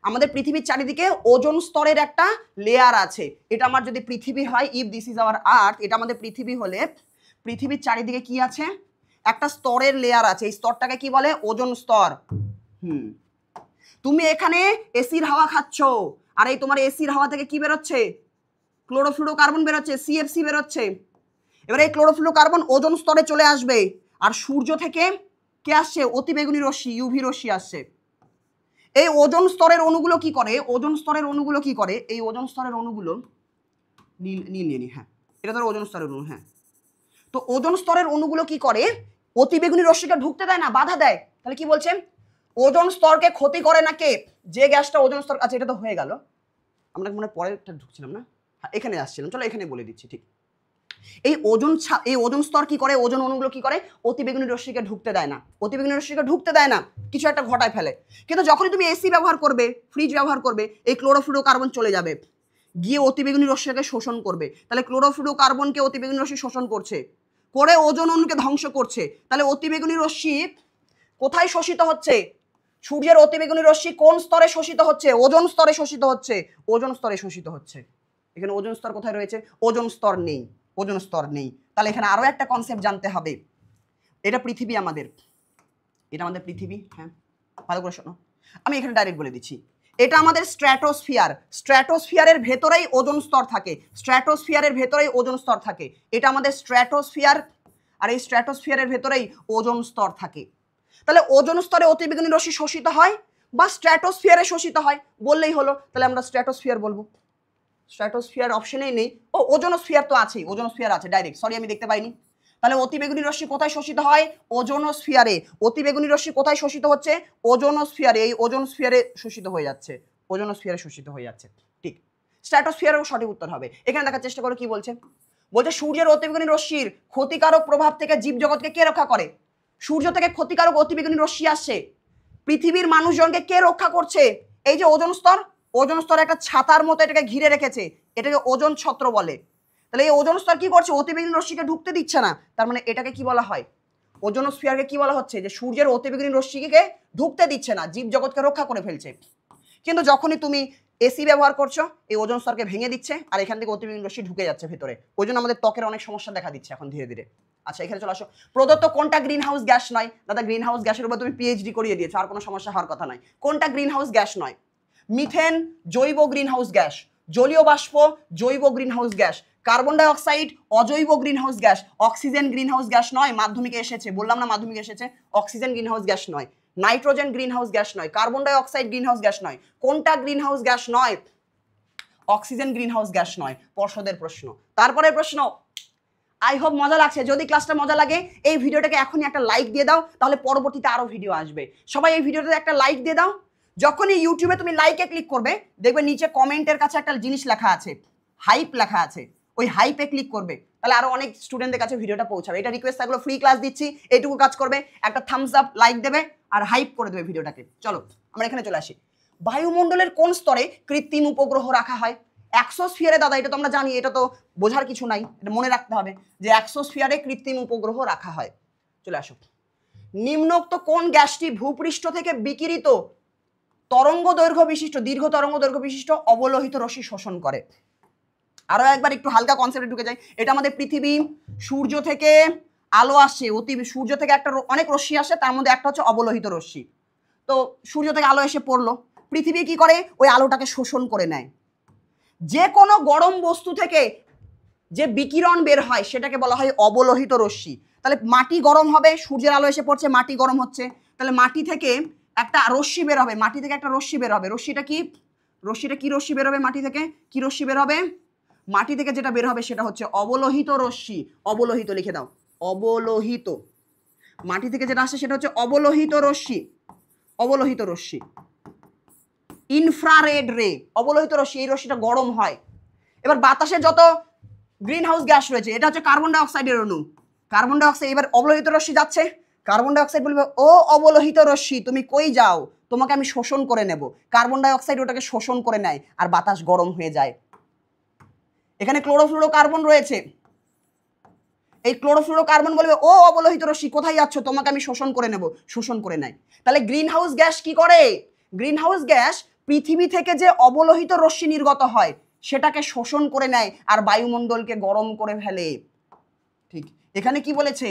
আমাদের পৃথিবীর চারিদিকে ওজোন স্তরের একটা লেয়ার আছে। এটা আমার যদি পৃথিবী হয়, if this is our earth, এটা আমাদের পৃথিবী হলে পৃথিবীর চারিদিকে কি আছে? একটা স্তরের লেয়ার আছে। এই স্তরটাকে কি বলে? ওজোন স্তর। তুমি এখানে এসির হাওয়া খাচ্ছ, আর এই তোমার এসির হাওয়া থেকে কি বেরোচ্ছে? ক্লোরোফ্লুরোকার্বন বেরোচ্ছে, সিএফসি বেরোচ্ছে। এবার এই ক্লোরোফ্লুরোকার্বন ওজোন স্তরে চলে আসবে, আর সূর্য থেকে কে আসছে? অতিবেগুনি রশ্মি, ইউভি রশ্মি আসছে। এই ওজোন স্তরের অণুগুলো কি করে? ওজোন স্তরের অণুগুলো কি করে? এই ওজোন স্তরের অণুগুলো নীল নীল নিয়ে হ্যাঁ, এটা ধরো ওজোন স্তরের অণু। হ্যাঁ, তো ওজোন স্তরের অণুগুলো কি করে? অতিবেগুনি রশ্মিকে ঢুকতে দেয় না, বাধা দেয়। তাহলে কি বলছেন? ওজোন স্তরকে ক্ষতি করে না কে? যে গ্যাসটা ওজোন স্তর। আচ্ছা, এটা তো হয়ে গেল, আমরা মনে পরেরটা ঢুকছিলাম না, হ্যাঁ এখানে আসছিলাম, চলো এখানে বলে দিচ্ছি। ঠিক, এই ওজোন স্তর কি করে? ওজোন অণুগুলো কি করে? অতিবেগুনি রশ্মিকে ঢুকতে দেয় না। অতিবেগুনি রশ্মিকে ঢুকতে দেয় না, কিছু একটা ঘটায় ফেলে। কিন্তু যখনই তুমি এসি ব্যবহার করবে, ফ্রিজ ব্যবহার করবে, এই ক্লোরোফ্লুরোকার্বন চলে যাবে, গিয়ে অতিবেগুনি রশ্মিকে শোষণ করবে। তাহলে ক্লোরোফ্লুরোকার্বনকে অতিবেগুনি রশ্মি শোষণ করছে, করে ওজোন অণুকে ধ্বংস করছে। তাহলে অতিবেগুনি রশ্মি কোথায় শোষিত হচ্ছে? সূর্যের অতিবেগুনি রশ্মি কোন স্তরে শোষিত হচ্ছে? ওজোন স্তরে শোষিত হচ্ছে। ওজোন স্তরে শোষিত হচ্ছে। এখানে ওজোন স্তর কোথায় রয়েছে? ওজোন স্তর নেই, ওজোন স্তর নেই। তাহলে এখানে আরো একটা কনসেপ্ট জানতে হবে। এটা পৃথিবী আমাদের, এটা আমাদের পৃথিবী। হ্যাঁ, ভালো করে শোনো, আমি এখানে ডাইরেক্ট বলে দিচ্ছি। এটা আমাদের স্ট্র্যাটোস্ফিয়ার। স্ট্র্যাটোস্ফিয়ারের ভেতরেই ওজোন স্তর থাকে। স্ট্র্যাটোস্ফিয়ারের ভেতরেই ওজোন স্তর থাকে। এটা আমাদের স্ট্র্যাটোস্ফিয়ার, আর এই স্ট্র্যাটোস্ফিয়ারের ভেতরেই ওজোন স্তর থাকে। তাহলে ওজোন স্তরে অতিবেগুনি রশ্মি শোষিত হয় বা স্ট্র্যাটোস্ফিয়ারে শোষিত হয় বললেই হলো। তাহলে আমরা স্ট্র্যাটোস্ফিয়ার বলবো। স্ট্র্যাটোস্ফিয়ার অপশনেই নেই। ও, ওজোনোস্ফিয়ার তো আছেই, ওজোনোস্ফিয়ার আছে ডাইরেক্ট, সরি আমি দেখতে পাইনি। তাহলে অতিবেগুনি রশ্মি কোথায় শোষিত হয়? ওজোনোস্ফিয়ারে। অতিবেগুনি রশ্মি কোথায় শোষিত হচ্ছে? ওজোনোস্ফিয়ারে। এই ওজোনোস্ফিয়ারে শোষিত হয়ে যাচ্ছে, ওজোনোস্ফিয়ারে শোষিত হয়ে যাচ্ছে। ঠিক, স্ট্র্যাটোস্ফিয়ারেও সঠিক উত্তর হবে। এখানে দেখার চেষ্টা করো কি বলছে। বলছে সূর্যের অতিবেগুনি রশ্মির ক্ষতিকারক প্রভাব থেকে জীবজগৎকে কে রক্ষা করে? সূর্য থেকে ক্ষতিকারক অতিবেগুনি রশ্মি আসছে, পৃথিবীর মানুষজনকে কে রক্ষা করছে? এই যে ওজোন স্তর, ওজোন স্তর একটা ছাতার মতো এটাকে ঘিরে রেখেছে, এটাকে ওজোন ছত্র বলে। তাহলে এই ওজোন স্তর কি করছে? অতিবেগুনি রশ্মিকে ঢুকতে দিচ্ছে না। তার মানে এটাকে কি বলা হয়? ওজোনোস্ফিয়ারকে কি বলা হচ্ছে? যে সূর্যের অতিবেগুনি রশ্মিকে ঢুকতে দিচ্ছে না, জীবজগৎকে রক্ষা করে ফেলছে। কিন্তু যখনই তুমি এসি ব্যবহার করছো, এই ওজোন স্তরকে ভেঙে দিচ্ছে, আর এখান থেকে অতিবেগুনি রশ্মি ঢুকে যাচ্ছে ভেতরে। ওই জন্য আমাদের ত্বকের অনেক সমস্যা দেখা দিচ্ছে এখন ধীরে ধীরে। আচ্ছা, এখানে চলে আসো। প্রদত্ত কোনটা গ্রিন হাউস গ্যাস নয়? দাদা গ্রিন হাউস গ্যাসের উপর তুমি পিএইচডি করিয়ে দিয়েছো, আর কোনো সমস্যা হওয়ার কথা নয়। কোনটা গ্রিন হাউস গ্যাস নয়? মিথেন জৈব গ্রিন হাউস গ্যাস, জলীয় বাষ্প জৈব greenhouse gas, carbon die oxide অজৈব green house gas, oxygen green house gas নয়। মাধ্যমিকে এসেছে, বললাম না মাধ্যমিকে এসেছে। অক্সিজেন গ্রিন হাউস গ্যাস নয়, নাইট্রোজেন গ্রিন হাউস গ্যাস নয়, carbon dioxide greenhouse gas নয়। কোনটা গ্রিন হাউস গ্যাস নয়? অক্সিজেন গ্রিন হাউস গ্যাস নয়। পর্ষদের প্রশ্ন। তারপরে প্রশ্ন, আই হোপ মজা লাগছে। যদি ক্লাসটা মজা লাগে এই ভিডিওটাকে এখনই একটা লাইক দিয়ে দাও, তাহলে পরবর্তীতে আরো ভিডিও আসবে। সবাই এই ভিডিওটাতে একটা লাইক দিয়ে দাও। যখনই ইউটিউবে তুমি লাইকে ক্লিক করবে, দেখবে নিচে কমেন্টের কাছে একটা জিনিস লেখা আছে, হাইপ লেখা আছে। ওই হাইপে ক্লিক করবে, তাহলে আরো অনেক স্টুডেন্টদের কাছে ভিডিওটা পৌঁছাবে। এটা রিকোয়েস্ট থাকলো, ফ্রি ক্লাস দিচ্ছি, এইটুকু কাজ করবে, একটা থামস আপ লাইক দেবে আর হাইপ করে দেবে ভিডিওটাকে। চলো আমরা এখানে চলে আসি। বায়ুমণ্ডলের কোন স্তরে কৃত্রিম উপগ্রহ রাখা হয়? অ্যাক্সোস্ফিয়ারে। দাদা এটা তো আমরা জানি, এটা তো বোঝার কিছু নাই, এটা মনে রাখতে হবে যে অ্যাক্সোস্ফিয়ারে কৃত্রিম উপগ্রহ রাখা হয়। চলে আসো। নিম্নোক্ত কোন গ্যাসটি ভূপৃষ্ঠ থেকে বিকিরিত তরঙ্গ দৈর্ঘ্য বিশিষ্ট, দীর্ঘ তরঙ্গ দৈর্ঘ্য বিশিষ্ট অবলোহিত রশ্মি শোষণ করে? আরো একবার একটু হালকা কনসেপ্টে ঢুকে যায়। এটা আমাদের পৃথিবী, সূর্য থেকে আলো আসে, সূর্য থেকে একটা অনেক রশ্মি আসে, তার মধ্যে একটা হচ্ছে অবলোহিত রশ্মি। তো সূর্য থেকে আলো এসে পড়লো, পৃথিবী কি করে? ওই আলোটাকে শোষণ করে নেয়। যে কোনো গরম বস্তু থেকে যে বিকিরণ বের হয় সেটাকে বলা হয় অবলোহিত রশ্মি। তাহলে মাটি গরম হবে, সূর্যের আলো এসে পড়ছে, মাটি গরম হচ্ছে, তাহলে মাটি থেকে একটা রশ্মি বের হবে, মাটি থেকে একটা রশ্মি বের হবে। রশ্মিটা কি? রশ্মিটা কি রশ্মি বের হবে মাটি থেকে? কি রশ্মি বের হবে? মাটি থেকে যেটা বের হবে সেটা হচ্ছে অবলোহিত রশ্মি। অবলোহিত লিখে দাও, অবলোহিত। মাটি থেকে যেটা আসে সেটা হচ্ছে অবলোহিত রশ্মি। অবলোহিত রশ্মি, ইনফ্রারেড রে। অবলোহিত রশ্মি, এই রশ্মিটা গরম হয়। এবার বাতাসে যত গ্রিন হাউস গ্যাস রয়েছে, এটা হচ্ছে কার্বন ডাই অক্সাইডের অণু। কার্বন ডাই অক্সাইড, এবার অবলোহিত রশ্মি যাচ্ছে, কার্বন ডাই অক্সাইড বলবে ও অবলোহিত রশ্মি তুমি কই যাও, তোমাকে আমি শোষণ করে নেব। কার্বন ডাই অক্সাইড ওটাকে শোষণ করে নেয় আর বাতাস গরম হয়ে যায়। এখানে ক্লোরোফ্লুরোকার্বন রয়েছে, এই ক্লোরোফ্লুরোকার্বন বলবে ও অবলোহিত রশ্মি কোথায় যাচ্ছ, তোমাকে আমি শোষণ করে নেব, শোষণ করে নেয়। তাহলে গ্রিন হাউস গ্যাস কি করে? গ্রিন হাউস গ্যাস পৃথিবী থেকে যে অবলোহিত রশ্মি নির্গত হয় সেটাকে শোষণ করে নেয় আর বায়ুমণ্ডলকে গরম করে ফেলে। ঠিক, এখানে কি বলেছে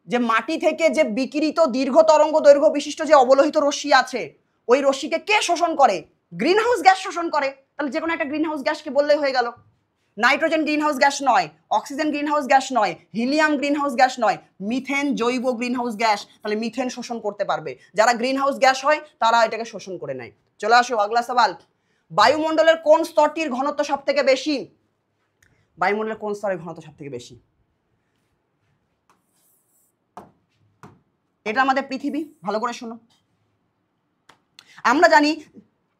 যে মাটি থেকে যে বিকিরিত দীর্ঘ তরঙ্গ দৈর্ঘ্য বিশিষ্ট যে অবলোহিত রশ্মি আছে, ওই রশ্মিকে কে শোষণ করে? গ্রিন হাউস গ্যাস শোষণ করে। তাহলে যে কোনো একটা গ্রিন হাউস গ্যাসকে বললেই হয়ে গেল। নাইট্রোজেন গ্রিন হাউস গ্যাস নয়, অক্সিজেন গ্রিন হাউস গ্যাস নয়, হিলিয়াম গ্রিন হাউস গ্যাস নয়, মিথেন জৈব গ্রিন হাউস গ্যাস। তাহলে মিথেন শোষণ করতে পারবে, যারা গ্রিন হাউস গ্যাস হয় তারা এটাকে শোষণ করে নেয়। চলে আসো আগলা সওয়াল, বায়ুমণ্ডলের কোন স্তরটির ঘনত্ব সব থেকে বেশি? বায়ুমণ্ডলের কোন স্তরের ঘনত্ব সব থেকে বেশি? এটা আমাদের পৃথিবী। ভালো করে শোনো, আমরা জানি,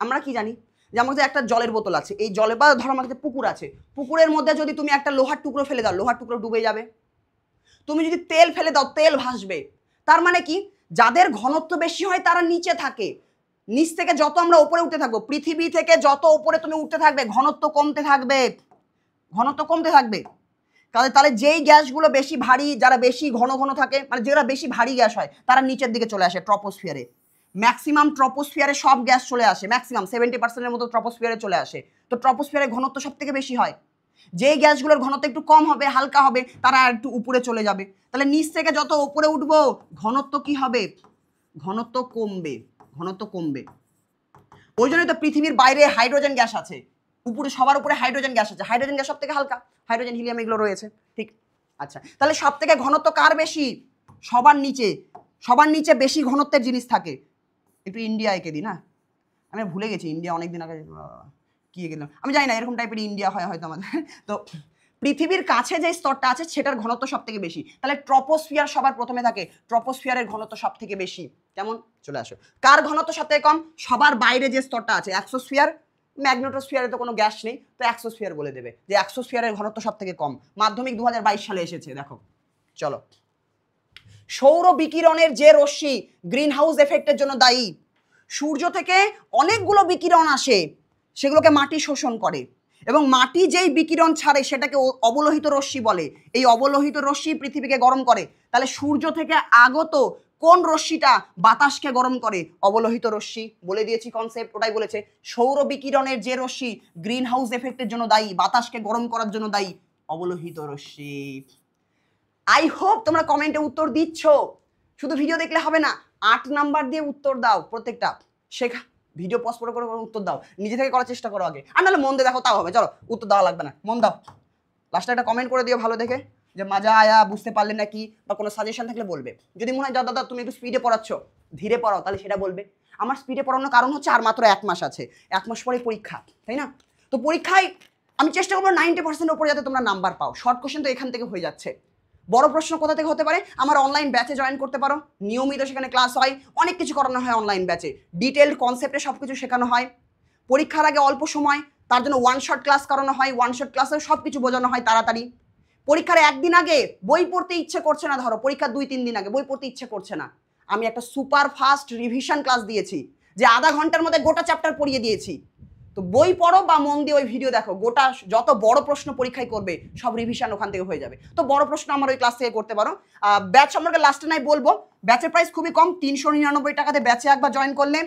আমরা কি জানি যে আমাদের একটা জলের বোতল আছে, এই জলে বা ধরো আমাদের পুকুর আছে, পুকুরের মধ্যে যদি তুমি একটা লোহার টুকরো ফেলে দাও, লোহার টুকরো ডুবে যাবে। তুমি যদি তেল ফেলে দাও, তেল ভাসবে। তার মানে কি, যাদের ঘনত্ব বেশি হয় তারা নিচে থাকে। নিচ থেকে যত আমরা উপরে উঠতে থাকবো, পৃথিবী থেকে যত উপরে তুমি উঠতে থাকবে ঘনত্ব কমতে থাকবে, ঘনত্ব কমতে থাকবে। তাহলে যেই গ্যাসগুলো বেশি ভারী, যারা বেশি ঘন ঘন থাকে, মানে যারা বেশি ভারী গ্যাস হয় তারা নিচের দিকে চলে আসে ট্রপোস্ফিয়ারে। ম্যাক্সিমাম ট্রপোস্ফিয়ারে সব গ্যাস চলে আসে, ম্যাক্সিমাম 70% মতো ট্রপোস্ফিয়ারে চলে আসে। তো ট্রপোস্ফিয়ারের ঘনত্ব সব থেকে বেশি হয়। যেই গ্যাসগুলোর ঘনত্ব একটু কম হবে, হালকা হবে, তারা একটু উপরে চলে যাবে। তাহলে নিচ থেকে যত উপরে উঠবো ঘনত্ব কি হবে? ঘনত্ব কমবে, ঘনত্ব কমবে। ওই জন্যই তো পৃথিবীর বাইরে হাইড্রোজেন গ্যাস আছে, উপরে সবার উপরে হাইড্রোজেন গ্যাস আছে। হাইড্রোজেন গ্যাস সব থেকে হালকা, হাইড্রোজেন হিলিয়াম এগুলো রয়েছে। ঠিক, আচ্ছা, তাহলে সব থেকে ঘনত্ব কার বেশি? সবার নিচে, সবার নিচে বেশি ঘনত্বের জিনিস থাকে। একটু ইন্ডিয়া এঁকে দিই না, আমি ভুলে গেছি ইন্ডিয়া অনেকদিন আগে কি এঁকেছিলাম আমি জানি না, এরকম টাইপের ইন্ডিয়া হয় হয়তো আমাদের। তো পৃথিবীর কাছে যে স্তরটা আছে সেটার ঘনত্ব সব থেকে বেশি। তাহলে ট্রপোস্ফিয়ার সবার প্রথমে থাকে, ট্রপোস্ফিয়ারের ঘনত্ব সব থেকে বেশি। কেমন? চলে আসো। কার ঘনত্ব সব থেকে কম? সবার বাইরে যে স্তরটা আছে, এক্সোস্ফিয়ার। ম্যাগনেটোস্ফিয়ারে তো কোনো গ্যাস নেই, তো এক্সোস্ফিয়ার বলে দেবে যে এক্সোস্ফিয়ারের ঘনত্ব সব থেকে কম। মাধ্যমিক 2022 সালে এসেছে, দেখো। চলো, সৌর বিকিরণের যে রশ্মি গ্রিন হাউস এফেক্টের জন্য দায়ী, সূর্য থেকে অনেকগুলো বিকিরণ আসে, সেগুলোকে মাটি শোষণ করে এবং মাটি যেই বিকিরণ ছাড়ে সেটাকে অবলোহিত রশ্মি বলে। এই অবলোহিত রশ্মি পৃথিবীকে গরম করে। তাহলে সূর্য থেকে আগত কোন রশ্মিটা বাতাসকে গরম করে? অবলোহিত রশ্মি। বলে দিয়েছি কনসেপ্ট, ওটাই বলেছে। সৌর বিকিরণের যে রশ্মি গ্রিন হাউস এফেক্টের জন্য দায়ী, বাতাসকে গরম করার জন্য দায়ী, অবলোহিত রশ্মি। আই হোপ তোমরা কমেন্টে উত্তর দিচ্ছ, শুধু ভিডিও দেখলে হবে না, 8 নাম্বার দিয়ে উত্তর দাও প্রত্যেকটা। শেখা, ভিডিও পজ করে করে উত্তর দাও, নিজে থেকে করার চেষ্টা করো আগে, আর নাহলে মন দিয়ে দেখো তাও হবে। চলো, উত্তর দেওয়া লাগবে না, মন দাও। লাস্টে একটা কমেন্ট করে দিও ভালো দেখে, যে মজা আয়া, বুঝতে পারলে নাকি, বা কোনো সাজেশন থাকলে বলবে। যদি মনে হয় দাদা তুমি একটু স্পিডে পড়াচ্ছ, ধীরে পড়াও, তাহলে সেটা বলবে। আমার স্পিডে পড়ানোর কারণ হচ্ছে আর মাত্র 1 মাস আছে, 1 মাস পরে পরীক্ষা, তাই না? তো পরীক্ষায় আমি চেষ্টা করবো 90% উপরে যাতে তোমরা নাম্বার পাও। শর্ট কোশ্চেন তো এখান থেকে হয়ে যাচ্ছে। বড় প্রশ্ন কোথা থেকে হতে পারে? আমার অনলাইন ব্যাচে জয়েন করতে পারো, নিয়মিত সেখানে ক্লাস হয়, অনেক কিছু করানো হয় অনলাইন ব্যাচে, ডিটেলড কনসেপ্টে সব কিছু শেখানো হয়। পরীক্ষার আগে অল্প সময়, তার জন্য ওয়ান শট ক্লাস করানো হয়, ওয়ান শট ক্লাসে সব কিছু বোঝানো হয় তাড়াতাড়ি। পরীক্ষার একদিন আগে বই পড়তে ইচ্ছে করছে না, ধরো পরীক্ষার 2-3 দিন আগে বই পড়তে ইচ্ছে করছে না, আমি একটা সুপার ফাস্ট রিভিশন ক্লাস দিয়েছি, যে আধা ঘন্টার মধ্যে গোটা চ্যাপ্টার পড়িয়ে দিয়েছি। তো বই পড়ো বা মন দিয়ে ওই ভিডিও দেখো, গোটা যত বড় প্রশ্ন পরীক্ষায় করবে সব রিভিশন ওখান থেকে হয়ে যাবে। তো বড় প্রশ্ন আমার ওই ক্লাস থেকে করতে পারো। ব্যাচ সম্পর্কে লাস্টে নাই বলবো, ব্যাচের প্রাইস খুবই কম, 399 টাকাতে ব্যাচে একবার জয়েন করলে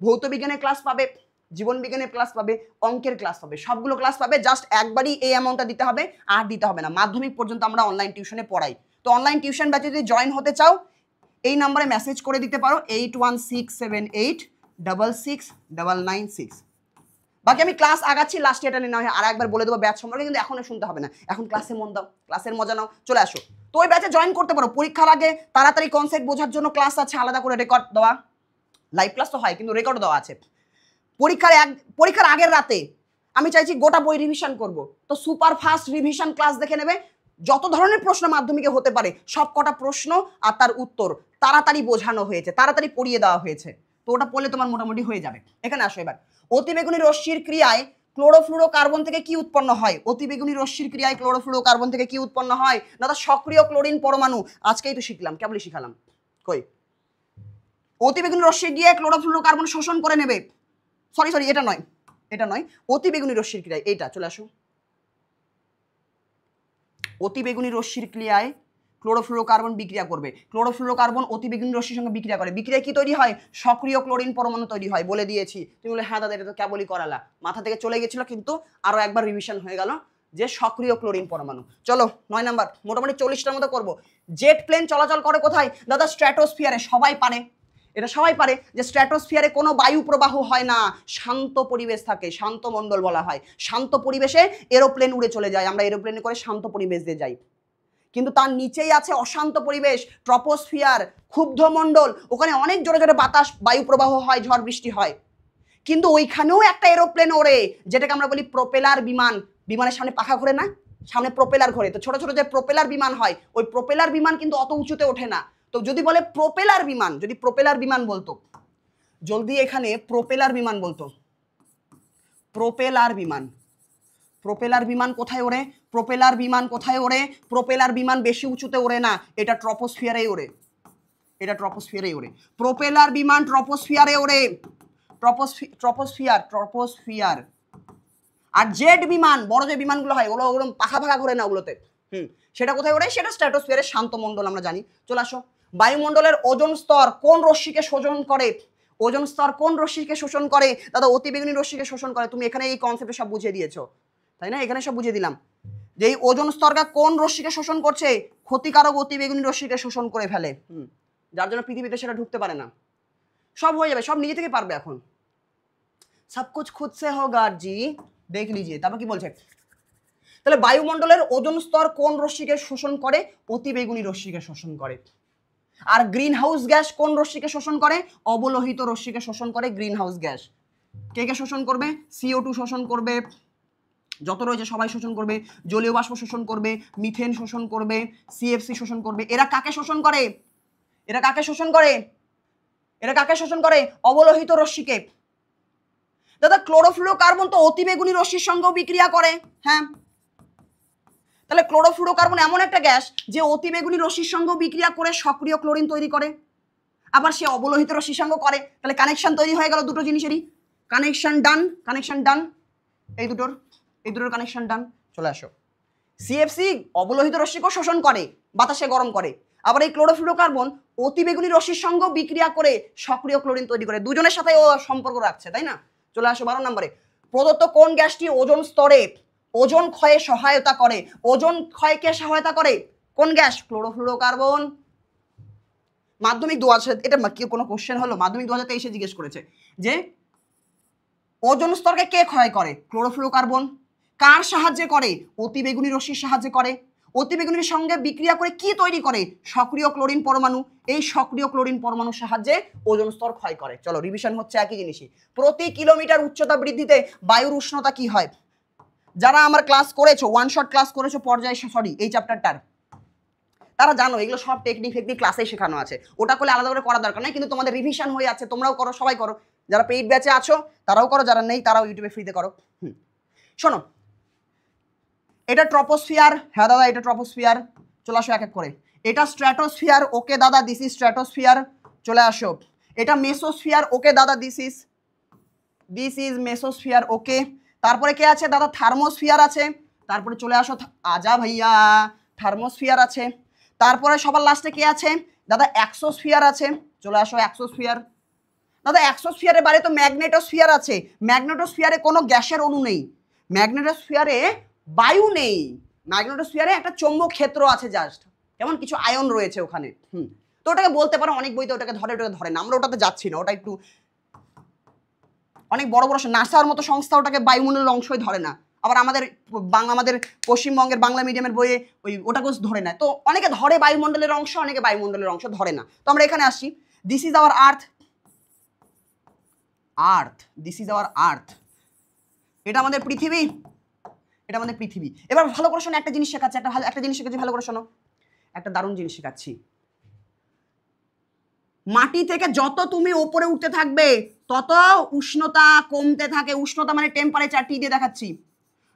ভৌত বিজ্ঞানের ক্লাস পাবে, জীবন বিজ্ঞানের ক্লাস পাবে, অঙ্কের ক্লাস পাবে, সবগুলো ক্লাস পাবে। জাস্ট একবারই এই অ্যামাউন্টটা দিতে হবে, আর দিতে হবে না। মাধ্যমিক পর্যন্ত আমরা অনলাইন টিউশনে পড়াই। তো অনলাইন টিউশন ব্যাচে যদি জয়েন হতে চাও, এই নাম্বারে মেসেজ করে দিতে পারো, 8167866996। বাকি আমি ক্লাস আগাচ্ছি, লাস্টে এটা নিয়ে আর একবার বলে দেবো ব্যাচ সম্পর্কে, কিন্তু এখনো শুনতে হবে না, এখন ক্লাসে মন দাও, ক্লাসের মজা নাও, চলে আসো। তো ওই ব্যাচে জয়েন করতে পারো। পরীক্ষার আগে তাড়াতাড়ি কনসেপ্ট বোঝার জন্য ক্লাস আছে, আলাদা করে রেকর্ড দেওয়া, লাইভ ক্লাস তো হয় কিন্তু রেকর্ড দেওয়া আছে। পরীক্ষার আগের রাতে আমি চাইছি গোটা বই রিভিশন করব, তো সুপার ফাস্ট রিভিশন ক্লাস দেখে নেবে। যত ধরনের প্রশ্ন মাধ্যমিকে হতে পারে সব কটা প্রশ্ন আর তার উত্তর তাড়াতাড়ি বোঝানো হয়েছে, তাড়াতাড়ি পড়িয়ে দেওয়া হয়েছে, তো ওটা পড়লে তোমার মোটামুটি হয়ে যাবে। এখানে আসো এবার, অতিবেগুনি রশ্মির ক্রিয়ায় ক্লোরোফ্লুরোকার্বন থেকে কি উৎপন্ন হয়? অতিবেগুনি রশ্মির ক্রিয়ায় ক্লোরোফ্লুরোকার্বন থেকে কি উৎপন্ন হয়? দাদা সক্রিয় ক্লোরিন পরমাণু, আজকেই তো শিখলাম, কেবলই শিখালাম। কই, অতিবেগুনি রশ্মি গিয়ে ক্লোরোফ্লুরোকার্বন শোষণ করে নেবে। সরি সরি, এটা নয়, এটা নয়, অতিবেগুনি রশ্মির ক্রিয়ায়, এইটা চলে আসো। অতিবেগুনি রশ্মির ক্রিয়ায় ক্লোরোফ্লুরোকার্বন বিক্রিয়া করবে, ক্লোরোফ্লুরোকার্বন অতিবেগুনি রশ্মির সঙ্গে বিক্রিয়া করে, বিক্রিয়া কি তৈরি হয়? সক্রিয় ক্লোরিন পরমাণু তৈরি হয়, বলে দিয়েছি। তুমি বলে হ্যাঁ দাদা এটা তো কেবলই করালা, মাথা থেকে চলে গেছিল, কিন্তু আরো একবার রিভিশন হয়ে গেল যে সক্রিয় ক্লোরিন পরমাণু। চলো 9 নাম্বার, মোটামুটি 40টার মতো করবো। জেট প্লেন চলাচল করে কোথায়? দাদা স্ট্র্যাটোস্ফিয়ারে, সবাই পারে, এটা সবাই পারে যে স্ট্র্যাটোস্ফিয়ারে কোনো বায়ু প্রবাহ হয় না, শান্ত পরিবেশ থাকে, শান্ত মণ্ডল বলা হয়। শান্ত পরিবেশে এরোপ্লেন উড়ে চলে যায়, আমরা এরোপ্লেনে করে শান্ত পরিবেশ দিয়ে যাই। কিন্তু তার নিচেই আছে অশান্ত পরিবেশ, ট্রপোস্ফিয়ার, ক্ষুব্ধ মণ্ডল, ওখানে অনেক জোরে জোরে বাতাস, বায়ু প্রবাহ হয়, ঝড় বৃষ্টি হয়। কিন্তু ওইখানেও একটা এরোপ্লেন ওড়ে, যেটাকে আমরা বলি প্রোপেলার বিমান। বিমানের সামনে পাখা ঘোরে না, সামনে প্রোপেলার ঘোরে, তো ছোট ছোট যে প্রোপেলার বিমান হয়, ওই প্রোপেলার বিমান কিন্তু অত উঁচুতে ওঠে না। তো যদি বলে প্রোপেলার বিমান, যদি প্রোপেলার বিমান বলতো, জলদি এখানে প্রোপেলার বিমান বলতো, প্রোপেলার বিমান, প্রোপেলার বিমান কোথায় ওড়ে? প্রোপেলার বিমান কোথায় ওড়ে? প্রোপেলার বিমান বেশি উঁচুতে ওড়ে না, এটা ট্রপোস্ফিয়ারেই ওড়ে, এটা ট্রপোস্ফিয়ারেই ওড়ে। প্রোপেলার বিমান ট্রপোস্ফিয়ারে ওড়ে, ট্রপোস্ফিয়ার, ট্রপোস্ফিয়ার। আর জেট বিমান, বড় যে বিমানগুলো হয় ওগুলো ওরকম পাখা পাখা ঘোরে না ওগুলোতে, সেটা কোথায় ওড়ে? সেটা স্ট্র্যাটোস্ফিয়ারের শান্ত মণ্ডল, আমরা জানি। চলে আসো, বায়ুমণ্ডলের ওজোন স্তর কোন রশ্মিকে শোষণ করে? ওজোন স্তর কোন রশ্মিকে শোষণ করে? দাদা অতিবেগুনি রশ্মিকে শোষণ করে। তুমি এখানে এই কনসেপ্টে সব বুঝিয়ে দিয়েছো, তাই না? এখানে সব বুঝিয়ে দিলাম যে এই ওজোন স্তরটা কোন রশ্মিকে শোষণ করছে? ক্ষতিকারক অতিবেগুনি রশ্মিকে শোষণ করে ফেলে, যার জন্য পৃথিবীতে সেটা ঢুকতে পারে না। সব হয়ে যাবে, সব নিজে থেকে পারবে এখন, সব কুছ খুদ সে হোগা জি, দেখ লিজিয়ে। তারপর কি বলছে? তাহলে বায়ুমণ্ডলের ওজোন স্তর কোন রশ্মিকে শোষণ করে? অতিবেগুনি রশ্মিকে শোষণ করে। আর গ্রিন হাউস গ্যাস কোন রশ্মিকে শোষণ করে? অবলোহিত রশ্মিকে শোষণ করে গ্রিন হাউস গ্যাস। কে কে শোষণ করবে? CO2 শোষণ করবে, যত রয়েছে সবাই শোষণ করবে, জলীয় বাষ্প শোষণ করবে, মিথেন শোষণ করবে, CFC শোষণ করবে। এরা কাকে শোষণ করে? এরা কাকে শোষণ করে? এরা কাকে শোষণ করে? অবলোহিত রশ্মিকে। দাদা ক্লোরোফ্লুরোকার্বন তো অতিবেগুনি রশ্মির সঙ্গেও বিক্রিয়া করে, হ্যাঁ। তাহলে ক্লোরোফ্লুরোকার্বন এমন একটা গ্যাস যে অতিবেগুনি রশ্মির সঙ্গেও বিক্রিয়া করে সক্রিয় ক্লোরিন তৈরি করে, আবার সে অবলোহিত রশ্মির সঙ্গে করে। তাহলে কানেকশন তৈরি হয়ে গেল দুটো জিনিসেরই, কানেকশন ডান, কানেকশন ডান, এই দুটোর কানেকশন ডান। চলে আসো, CFC অবলোহিত রশ্মিকেও শোষণ করে, বাতাসে গরম করে, আবার এই ক্লোরোফ্লুরোকার্বন অতিবেগুনি রশ্মির সঙ্গেও বিক্রিয়া করে সক্রিয় ক্লোরিন তৈরি করে, দুজনের সাথে ও সম্পর্ক রাখছে, তাই না? চলে আসো 12 নম্বরে, প্রদত্ত কোন গ্যাসটি ওজোন স্তরে ওজোন ক্ষয়ে সহায়তা করে? ওজোন ক্ষয়কে সহায়তা করে কোন গ্যাস? ক্লোরোফ্লুরোকার্বন। মাধ্যমিক 2000, এটা কি কোনো কোশ্চেন হলো? মাধ্যমিক 2023 জিজ্ঞেস করেছে যে ওজোন স্তরকে কে ক্ষয় করে? ক্লোরোফ্লুরোকার্বন। কার সাহায্যে করে? অতিবেগুনি রশ্মির সাহায্যে করে। অতিবেগুনির সঙ্গে বিক্রিয়া করে কি তৈরি করে? সক্রিয় ক্লোরিন পরমাণু। এই সক্রিয় ক্লোরিন পরমাণুর সাহায্যে ওজোন স্তর ক্ষয় করে। চলো রিভিশন হচ্ছে একই জিনিসই। প্রতি কিলোমিটার উচ্চতা বৃদ্ধিতে বায়ুর উষ্ণতা কি হয়? যারা আমার ক্লাস করেছো, ওয়ান শট ক্লাস করেছো পর্যায়ে, সরি এই চ্যাপ্টারটার, তারা জানো এগুলো সব টেকনিক ক্লাসেই শেখানো আছে, ওটা করলে আলাদা করে করার দরকার নেই, কিন্তু তোমাদের রিভিশন হয়ে আছে, তোমরাও করো, সবাই করো, যারা পেইড ব্যাচে আছো তারাও করো, যারা নেই তারাও ইউটিউবে ফ্রিতে করো। শোনো, এটা ট্রপোস্ফিয়ার, হ্যাঁ দাদা এটা ট্রপোস্ফিয়ার। চলে আসো এক এক করে। এটা স্ট্র্যাটোস্ফিয়ার, ওকে দাদা দিস ইজ স্ট্র্যাটোস্ফিয়ার। চলে আসো, এটা মেসোস্ফিয়ার, ওকে দাদা দিস ইজ মেসোস্ফিয়ার, ওকে। তারপরে কে আছে দাদা? থার্মোস্ফিয়ার আছে। তারপরে চলে আসো, আজা ভাইয়া, থার্মোস্ফিয়ার আছে। তারপরে সবার লাস্টে কে আছে দাদা? এক্সোস্ফিয়ার আছে। চলে আসো, এক্সোস্ফিয়ার। দাদা এক্সোস্ফিয়ারের বাইরে তো ম্যাগনেটোস্ফিয়ার আছে। ম্যাগনেটোস্ফিয়ারে কোনো গ্যাসের অণু নেই, ম্যাগনেটোস্ফিয়ারে বায়ু নেই, ম্যাগনেটোস্ফিয়ারে একটা চৌম্বক ক্ষেত্র আছে জাস্ট, কেমন কিছু আয়ন রয়েছে ওখানে। তো ওটাকে বলতে পারো, অনেক বইতে ওটাকে ধরে, ওটাকে ধরে না, আমরা ওটাতে যাচ্ছি না, ওটা একটু অনেক বড় বড় নাসার মতো সংস্থা ওটাকে বায়ুমণ্ডলের অংশই ধরে না। আবার আমাদের পশ্চিমবঙ্গের বাংলা মিডিয়ামের বইয়ে ওটাকেও ধরে না। তো অনেকে ধরে বায়ুমণ্ডলের অংশ, অনেকে বায়ুমণ্ডলের অংশ ধরে না। তো আমরা এখানে আসছি, this is our earth, this is our earth. এটা আমাদের পৃথিবী, এটা আমাদের পৃথিবী। এবার ভালো করে শোনো, একটা জিনিস শেখাচ্ছি, একটা জিনিস শেখাচ্ছি, ভালো করে শোনো, একটা দারুণ জিনিস শেখাচ্ছি। মাটি থেকে যত তুমি ওপরে উঠতে থাকবে তত উষ্ণতা কমতে থাকে। উষ্ণতা মানে টেম্পারেচার, টি দিয়ে দেখাচ্ছি।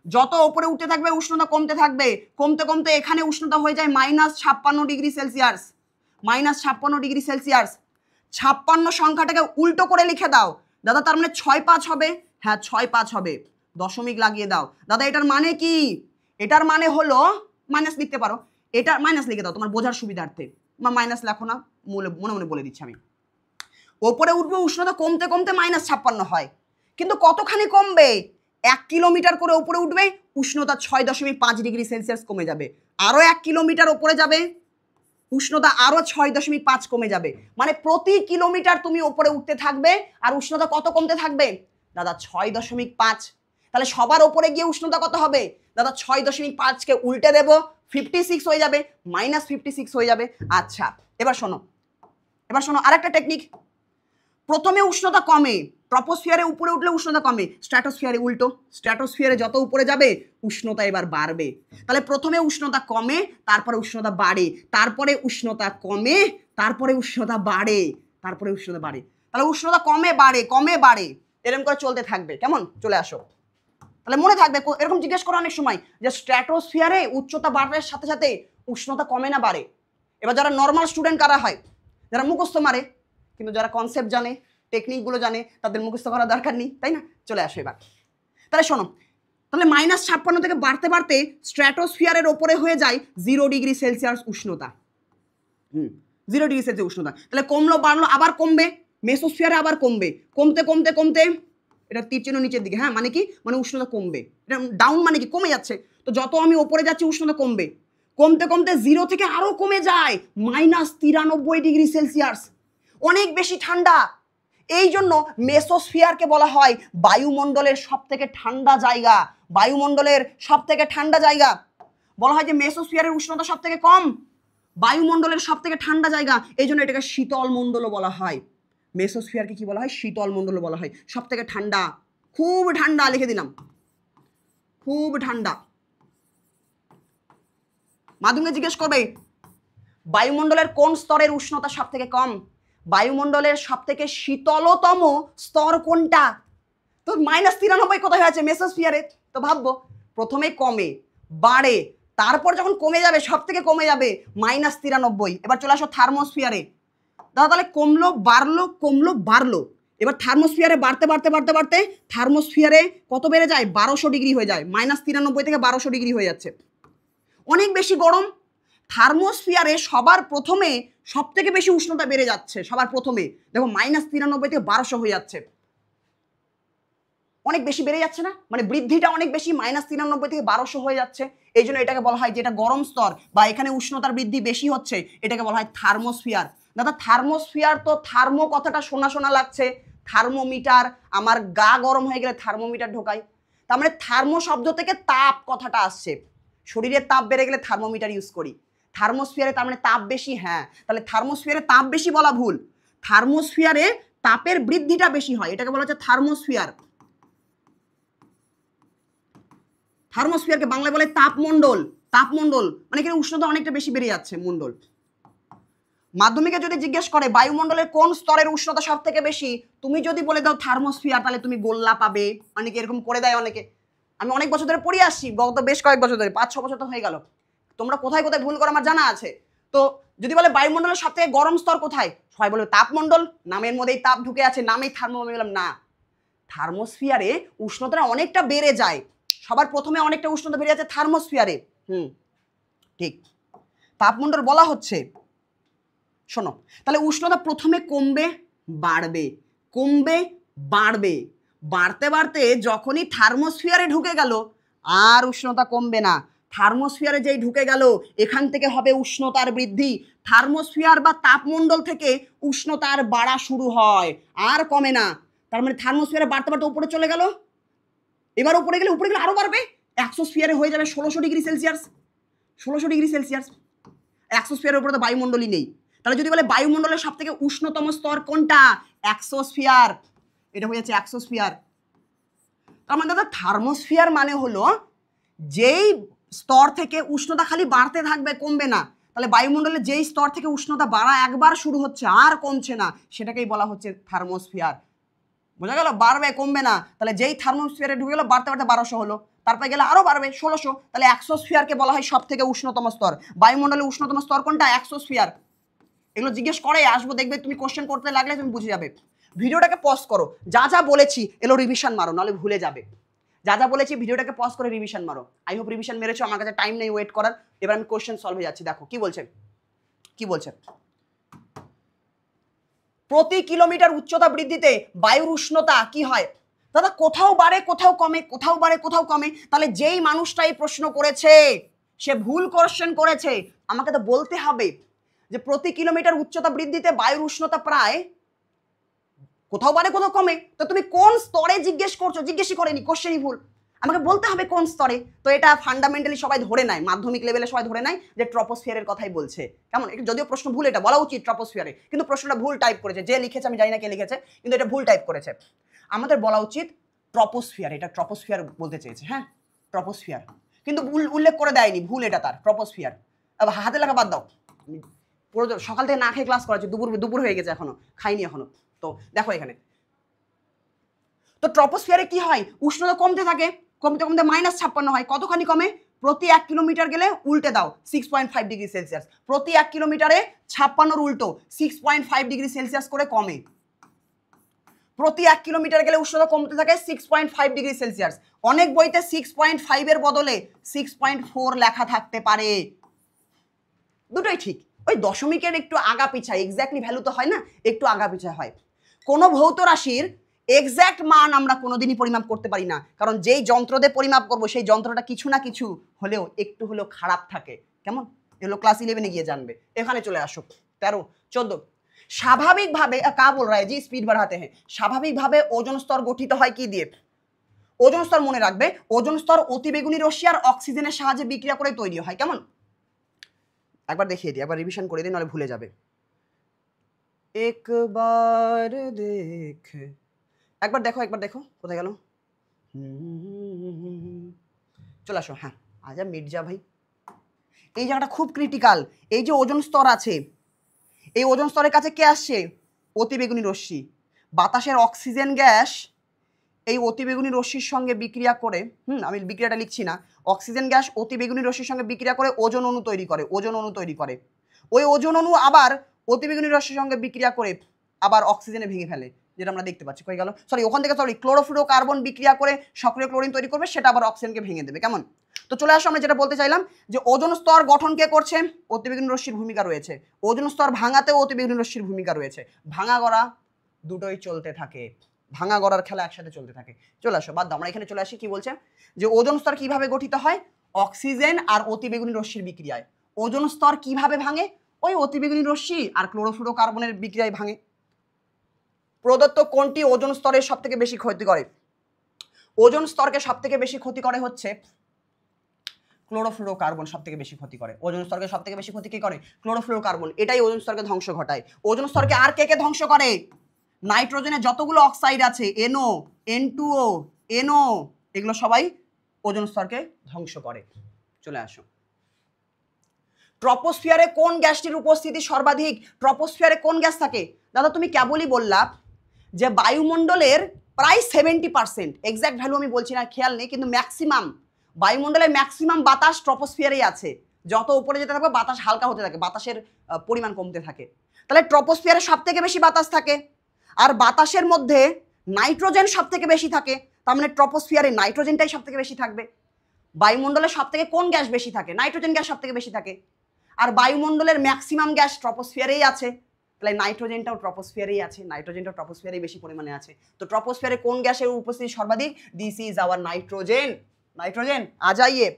যত ওপরে উঠতে থাকবে উষ্ণতা কমতে থাকবে, কমতে কমতে এখানে উষ্ণতা হয়ে যায় -56 ডিগ্রি সেলসিয়াস। -56 degree Celsius. 56 সংখ্যাটাকে উল্টো করে লিখে দাও দাদা, তার মানে 6-5 হবে। হ্যাঁ 6-5 হবে, দশমিক লাগিয়ে দাও। দাদা এটার মানে কি? এটার মানে হলো মাইনাস লিখতে পারো, এটা মাইনাস লিখে দাও তোমার বোঝার সুবিধার্থে। মাইনাস লেখো না, মনে মনে বলে দিচ্ছি আমি। ওপরে উঠবে উষ্ণতা কমতে কমতে -56 হয়, কিন্তু কতখানি কমবে? 1 কিলোমিটার করে উপরে উঠবে উষ্ণতা 6.5 ডিগ্রি সেলসিয়াস কমে যাবে। আরো 1 কিলোমিটার উপরে যাবে উষ্ণতা আরো 6.5 কমে যাবে। মানে প্রতি কিলোমিটার তুমি উপরে উঠতে থাকবে আর উষ্ণতা কত কমতে থাকবে দাদা? 6.5। তাহলে সবার উপরে গিয়ে উষ্ণতা কত হবে দাদা? 6.5কে উল্টে দেবো, 56 হয়ে যাবে, -56 হয়ে যাবে। আচ্ছা এবার শোনো, আরেকটা টেকনিক। প্রথমে উষ্ণতা কমে, ট্রপোস্ফিয়ারে উপরে উঠলে উষ্ণতা কমে, স্ট্র্যাটোস্ফিয়ারে উল্টো, স্ট্র্যাটোস্ফিয়ারে যত উপরে যাবে উষ্ণতা এবার বাড়বে। তাহলে প্রথমে উষ্ণতা কমে, তারপরে উষ্ণতা বাড়ে, তারপরে উষ্ণতা কমে, তারপরে উষ্ণতা বাড়ে, তারপরে উষ্ণতা বাড়ে। তাহলে উষ্ণতা কমে বাড়ে, কমে বাড়ে, এরকম করে চলতে থাকবে। কেমন? চলে আসো। তাহলে মনে থাকবে, এরকম জিজ্ঞেস করো অনেক সময় যে স্ট্র্যাটোস্ফিয়ারে উচ্চতা বাড়ার সাথে সাথে উষ্ণতা কমে না বাড়ে? এবার যারা নর্মাল স্টুডেন্ট কারা হয়? যারা মুখস্থ মারে, কিন্তু যারা কনসেপ্ট জানে, টেকনিকগুলো জানে, তাদের মুখস্থ করার দরকার নেই, তাই না? চলে আসো এবার। তাহলে শোনো, তাহলে -56 থেকে বাড়তে বাড়তে স্ট্র্যাটোস্ফিয়ারের ওপরে হয়ে যায় 0 ডিগ্রি সেলসিয়াস উষ্ণতা। 0 ডিগ্রি সেলসিয়াস উষ্ণতা। তাহলে কমলো বাড়লো আবার কমবে, মেসোস্ফিয়ারে আবার কমবে, কমতে কমতে কমতে, এটা তীর চিহ্ন নিচের দিকে, হ্যাঁ মানে কি? মানে উষ্ণতা কমবে। এটা ডাউন মানে কি? কমে যাচ্ছে। তো যত আমি ওপরে যাচ্ছি উষ্ণতা কমবে, কমতে কমতে 0 থেকে আরো কমে যায় -93 ডিগ্রি সেলসিয়াস। অনেক বেশি ঠান্ডা। এই জন্য মেসোস্ফিয়ারকে বলা হয় বায়ুমণ্ডলের সব থেকে ঠান্ডা জায়গা। বায়ুমণ্ডলের সব থেকে ঠান্ডা জায়গা বলা হয় যে মেসোস্ফিয়ারের উষ্ণতা সব থেকে কম, বায়ুমণ্ডলের সব থেকে ঠান্ডা জায়গা। এই জন্য এটাকে শীতল মণ্ডলও বলা হয়। মেসোস্ফিয়ারকে কি বলা হয়? শীতল মণ্ডলও বলা হয়। সব থেকে ঠান্ডা, খুব ঠান্ডা, লিখে দিলাম, খুব ঠান্ডা। মাধ্যমিকে জিজ্ঞেস করবে বায়ুমণ্ডলের কোন স্তরের উষ্ণতা সব থেকে কম? বায়ুমণ্ডলের সব থেকে শীতলতম স্তর কোনটা? তো -93 কোথায় হয়েছে? মেসোস্ফিয়ারে। তো ভাববো প্রথমে কমে, বাড়ে, তারপর যখন কমে যাবে সব থেকে কমে যাবে -93। এবার চলে আসো থার্মোস্ফিয়ারে। দাদা তাহলে কমলো বাড়লো, কমলো বাড়লো। এবার থার্মোস্ফিয়ারে বাড়তে বাড়তে বাড়তে বাড়তে থার্মোস্ফিয়ারে কত বেড়ে যায়? 1200 ডিগ্রি হয়ে যায়। -93 থেকে 1200 ডিগ্রি হয়ে যাচ্ছে, অনেক বেশি গরম। থার্মোস্ফিয়ারে সবার প্রথমে সব থেকে বেশি উষ্ণতা বেড়ে যাচ্ছে। সবার প্রথমে দেখো -93 থেকে 1200 হয়ে যাচ্ছে, অনেক বেশি বেড়ে যাচ্ছে না? মানে বৃদ্ধিটা অনেক বেশি, -93 থেকে 1200 হয়ে যাচ্ছে। এই জন্য এটাকে বলা হয়, যেটা গরম স্তর বা এখানে উষ্ণতার বৃদ্ধি বেশি হচ্ছে, এটাকে বলা হয় থার্মোস্ফিয়ার। দাদা থার্মোস্ফিয়ার তো থার্মো কথাটা শোনা শোনা লাগছে, থার্মোমিটার, আমার গা গরম হয়ে গেলে থার্মোমিটার ঢোকাই। তার মানে থার্মো শব্দ থেকে তাপ কথাটা আসছে, শরীরের তাপ বেড়ে গেলে থার্মোমিটার ইউজ করি। থার্মোস্ফিয়ারে তার মানে তাপ বেশি, হ্যাঁ তাহলে থার্মোস্ফিয়ারে তাপ বেশি বলা ভুল, থার্মোস্ফিয়ারে তাপের বৃদ্ধিটা বেশি হয়, এটাকে বলা হচ্ছে থার্মোস্ফিয়ার। থার্মোস্ফিয়ারকে বাংলায় বলে তাপমণ্ডল। তাপমণ্ডল মানে এখানে উষ্ণতা অনেকটা বেশি বেড়ে যাচ্ছে, মণ্ডল। মাধ্যমিকে যদি জিজ্ঞেস করে বায়ুমণ্ডলের কোন স্তরের উষ্ণতা সব থেকে বেশি, তুমি যদি বলে দাও থার্মোস্ফিয়ার, তাহলে তুমি গোল্লা পাবে। অনেকে এরকম করে দেয়, অনেকে। আমি অনেক বছর ধরে পড়ে আসছি, গত বেশ কয়েক বছর ধরে, 5-6 বছর তো হয়ে গেল। তোমরা কোথায় কোথায় ভুল করো আমার জানা আছে। তো যদি বলে বায়ুমণ্ডলের সব থেকে গরম স্তর কোথায়, সবাই বলবে তাপমণ্ডল, নামের মধ্যেই তাপ ঢুকে আছে, নামেই থার্মো। আমি বললাম না, থার্মোস্ফিয়ারে উষ্ণতা অনেকটা বেড়ে যায়, সবার প্রথমে অনেকটা উষ্ণতা বেড়ে যাচ্ছে থার্মোস্ফিয়ারে। ঠিক, তাপমণ্ডল বলা হচ্ছে। শোনো, তাহলে উষ্ণতা প্রথমে কমবে বাড়বে, কমবে বাড়বে, বাড়তে বাড়তে যখনই থার্মোস্ফিয়ারে ঢুকে গেল আর উষ্ণতা কমবে না। থার্মোস্ফিয়ারে যেই ঢুকে গেল এখান থেকে হবে উষ্ণতার বৃদ্ধি। থার্মোস্ফিয়ার বা তাপমণ্ডল থেকে উষ্ণতার বাড়া শুরু হয়, আর কমে না। তার মানে থার্মোস্ফিয়ারে বাড়তে বাড়তে উপরে চলে গেল, এবার উপরে গেলে আরো বাড়বে, এক্সোস্ফিয়ারে হয়ে যাবে 1600 ডিগ্রি সেলসিয়াস। 1600 degree Celsius. এক্সোস্ফিয়ারের উপরে তো বায়ুমণ্ডলই নেই। তাহলে যদি বলে বায়ুমণ্ডলের সব থেকে উষ্ণতম স্তর কোনটা, এক্সোস্ফিয়ার, এটা হয়ে যাচ্ছে এক্সোস্ফিয়ার। তার মানে দাদা থার্মোস্ফিয়ার মানে হলো যেই স্তর থেকে উষ্ণতা খালি বাড়তে থাকবে, কমবে না। তাহলে বায়ুমণ্ডলে যেই স্তর থেকে উষ্ণতা বাড়া একবার শুরু হচ্ছে আর কমছে না, সেটাকেই বলা হচ্ছে থার্মোস্ফিয়ার। বোঝা গেল? বাড়বে কমবে না। তাহলে যেই থার্মোস্ফিয়ারে ঢুকে গেলো বাড়তে বাড়তে 1200 হলো, তারপরে গেলে আরো বাড়বে 1600। তাহলে এক্সোস্ফিয়ারকে বলা হয় সব থেকে উষ্ণতম স্তর। বায়ুমণ্ডলে উষ্ণতম স্তর কোনটা? এক্সোস্ফিয়ার। এগুলো জিজ্ঞেস করে আসবো, দেখবে তুমি কোশ্চেন করতে লাগলে তুমি বুঝে যাবে। ভিডিওটাকে পজ করো, যা যা বলেছি এলো রিভিশন মারো, নাহলে ভুলে যাবে। যা যা বলেছি ভিডিওটাকে পজ করে রিভিশন মারো। আই হোপ রিভিশন মেরেছো, আমার কাছে টাইম নেই ওয়েট করার। এবার আমি কোশ্চেন সলভ হয়ে যাচ্ছি। দেখো কি বলছে, কি বলছে। প্রতি কিলোমিটার উচ্চতা বৃদ্ধিতে বায়ুর উষ্ণতা কি হয়? দাদা কোথাও বাড়ে কোথাও কমে, কোথাও বাড়ে কোথাও কমে। তাহলে যেই মানুষটা এই প্রশ্ন করেছে সে ভুল কোশ্চেন করেছে। আমাকে তো বলতে হবে যে প্রতি কিলোমিটার উচ্চতা বৃদ্ধিতে বায়ুর উষ্ণতা প্রায় কোথাও বাড়ে কোথাও কমে। তো তুমি কোন স্তরে জিজ্ঞেস করছো? জিজ্ঞেসই করেনি, কোশ্চেনই ভুল। আমাকে বলতে হবে কোন স্তরে। তো এটা ফান্ডামেন্টালি সবাই ধরে নেয়, মাধ্যমিক লেভেলে সবাই ধরে নেয় যে ট্রপোস্ফিয়ারের কথাই বলছে। কেমন? যদিও প্রশ্ন ভুল, এটা বলা উচিত ট্রপোস্ফিয়ারে, কিন্তু প্রশ্নটা ভুল টাইপ করেছে। যে লিখেছে আমি জানি না কে লিখেছে, কিন্তু এটা ভুল টাইপ করেছে। আমাদের বলা উচিত ট্রপোস্ফিয়ার, এটা ট্রপোস্ফিয়ার বলতে চেয়েছে। হ্যাঁ ট্রপোস্ফিয়ার, কিন্তু উল্লেখ করে দেয়নি, ভুল এটা তার ট্রপোস্ফিয়ার। হাতে লেখা বাদ দাও, পুরো সকাল থেকে না খেয়ে ক্লাস করাচ্ছে, দুপুর হয়ে গেছে এখনো খাইনি এখনো। তো দেখো এখানে তো ট্রপোস্ফিয়ারে কি হয়? উষ্ণতা কমতে থাকে, কমতে কমতে -56 হয়। কতখানি কমে? প্রতি 1 কিলোমিটার গেলে উল্টে দাও 6.5 ডিগ্রি সেলসিয়াস। প্রতি 1 কিলোমিটারে 56 উল্টো 6.5 ডিগ্রি সেলসিয়াস করে কমে। প্রতি 1 কিলোমিটার গেলে উষ্ণতা কমতে থাকে 6.5 ডিগ্রি সেলসিয়াস। অনেক বইতে 6.5 এর বদলে 6.4 লেখা থাকতে পারে। দুটোই ঠিক, ওই দশমিকের একটু আগা পিছা, এক্স্যাক্টলি ভ্যালু তো হয় না, একটু আগা পিছা হয়। কোনো ভৌত রাশির এক্স্যাক্ট মান আমরা কোনোদিনই পরিমাপ করতে পারি না, কারণ যেই যন্ত্র দিয়ে পরিমাপ করবো সেই যন্ত্রটা কিছু না কিছু হলেও একটু হলেও খারাপ থাকে। কেমন? এগুলো ক্লাস 11-এ গিয়ে জানবে। এখানে চলে আসো 13, 14। স্বাভাবিকভাবে কা বল রা জি স্পিড বাড়াতে হ্যাঁ। স্বাভাবিকভাবে ওজোন স্তর গঠিত হয় কি দিয়ে? ওজোন স্তর মনে রাখবে, ওজোন স্তর অতিবেগুনি রশ্মি আর অক্সিজেনের সাহায্যে বিক্রিয়া করে তৈরি হয়। কেমন? একবার দেখিয়ে দিই, একবার রিভিশন করে দিই, নাহলে ভুলে যাবে। একবার দেখ, একবার দেখো, একবার দেখো কোথায় গেল। চলে আসো। হ্যাঁ আজা মির্জা ভাই, এই জায়গাটা খুব ক্রিটিক্যাল। এই যে ওজোন স্তর আছে, এই ওজোন স্তরের কাছে কে আসছে? অতিবেগুনি রশ্মি। বাতাসের অক্সিজেন গ্যাস এই অতিবেগুনি রশ্মির সঙ্গে বিক্রিয়া করে, আমি বিক্রিয়াটা লিখছি না, অক্সিজেন গ্যাস অতিবেগুনি রশ্মির সঙ্গে বিক্রিয়া করে ওজোন অণু তৈরি করে, ওজোন অণু তৈরি করে। ওই ওজোন অণু আবার অতিবেগুনি রশ্মির সঙ্গে বিক্রিয়া করে আবার অক্সিজেনে ভেঙে ফেলে, যেটা আমরা দেখতে পাচ্ছি। কই গেল? ওখান থেকে ক্লোরোফ্লুরোকার্বন বিক্রিয়া করে সক্রিয় ক্লোরিন তৈরি করবে, সেটা আবার অক্সিজেনকে ভেঙে দেবে। কেমন? তো চলে আসো, আমরা যেটা বলতে চাইলাম যে ওজোন স্তর গঠন কে করছে? অতিবেগুনি রশ্মির ভূমিকা রয়েছে। ওজোন স্তর ভাঙাতেও অতিবেগুনি রশ্মির ভূমিকা রয়েছে। ভাঙা গড়া দুটোই চলতে থাকে, ভাঙা গড়ার খেলা একসাথে চলতে থাকে। চলে আসো, বাদ দাও, আমরা এখানে চলে আসি। কি বলছে যে ওজোন স্তর কিভাবে গঠিত হয়? অক্সিজেন আর অতিবেগুনি রশ্মির বিক্রিয়ায়। ওজোন স্তর কিভাবে ভাঙে? ওই অতিবেগুনি রশ্মি আর ক্লোরোফ্লুরোকার্বনের বিক্রিয়ায় ভাঙে। প্রদত্ত কোনটি ওজোন স্তরের সব থেকে বেশি ক্ষতি করে? ওজোন স্তরকে সব থেকে বেশি ক্ষতি করে হচ্ছে ক্লোরোফ্লুরোকার্বন, সব থেকে বেশি ক্ষতি করে। ওজোন স্তরকে সব থেকে বেশি ক্ষতি কে করে? ক্লোরোফ্লুরোকার্বন। এটাই ওজোন স্তরকে ধ্বংস ঘটায়। ওজোন স্তরকে আর কে কে ধ্বংস করে? নাইট্রোজেনের যতগুলো অক্সাইড আছে, NO, N2O, NO, এগুলো সবাই ওজোন স্তরকে ধ্বংস করে। চলে আসো। ট্রপোস্ফিয়ারে কোন গ্যাসটির উপস্থিতি সর্বাধিক? ট্রপোস্ফিয়ারে কোন গ্যাস থাকে? দাদা তুমি কেবলই বললা যে বায়ুমণ্ডলের প্রায় 70%, এক্স্যাক্ট ভ্যালু আমি বলছি না, খেয়াল নেই, কিন্তু ম্যাক্সিমাম বায়ুমণ্ডলের ম্যাক্সিমাম বাতাস ট্রপোস্ফিয়ারেই আছে। যত উপরে যেতে থাকবে বাতাস হালকা হতে থাকে, বাতাসের পরিমাণ কমতে থাকে। তাহলে ট্রপোস্ফিয়ারে সব থেকে বেশি বাতাস থাকে, আর বাতাসের মধ্যে নাইট্রোজেন সব থেকে বেশি থাকে। তার মানে ট্রপোস্ফিয়ারে নাইট্রোজেনটাই সব থেকে বেশি থাকবে। বায়ুমণ্ডলে সব থেকে কোন গ্যাস বেশি থাকে? নাইট্রোজেন গ্যাস সব থেকে বেশি থাকে। আর বায়ুমণ্ডলের ম্যাক্সিমাম গ্যাস ট্রপোস্ফিয়ারেই আছে, তাহলে নাইট্রোজেনটাও ট্রপোস্ফিয়ারেই আছে, নাইট্রোজেনটাও ট্রপোস্ফিয়ারেই বেশি পরিমাণে আছে। তো ট্রপোস্ফিয়ারে কোন গ্যাসের উপস্থিতি সর্বাধিক? This is our nitrogen. Nitrogen. আ যাইয়ে।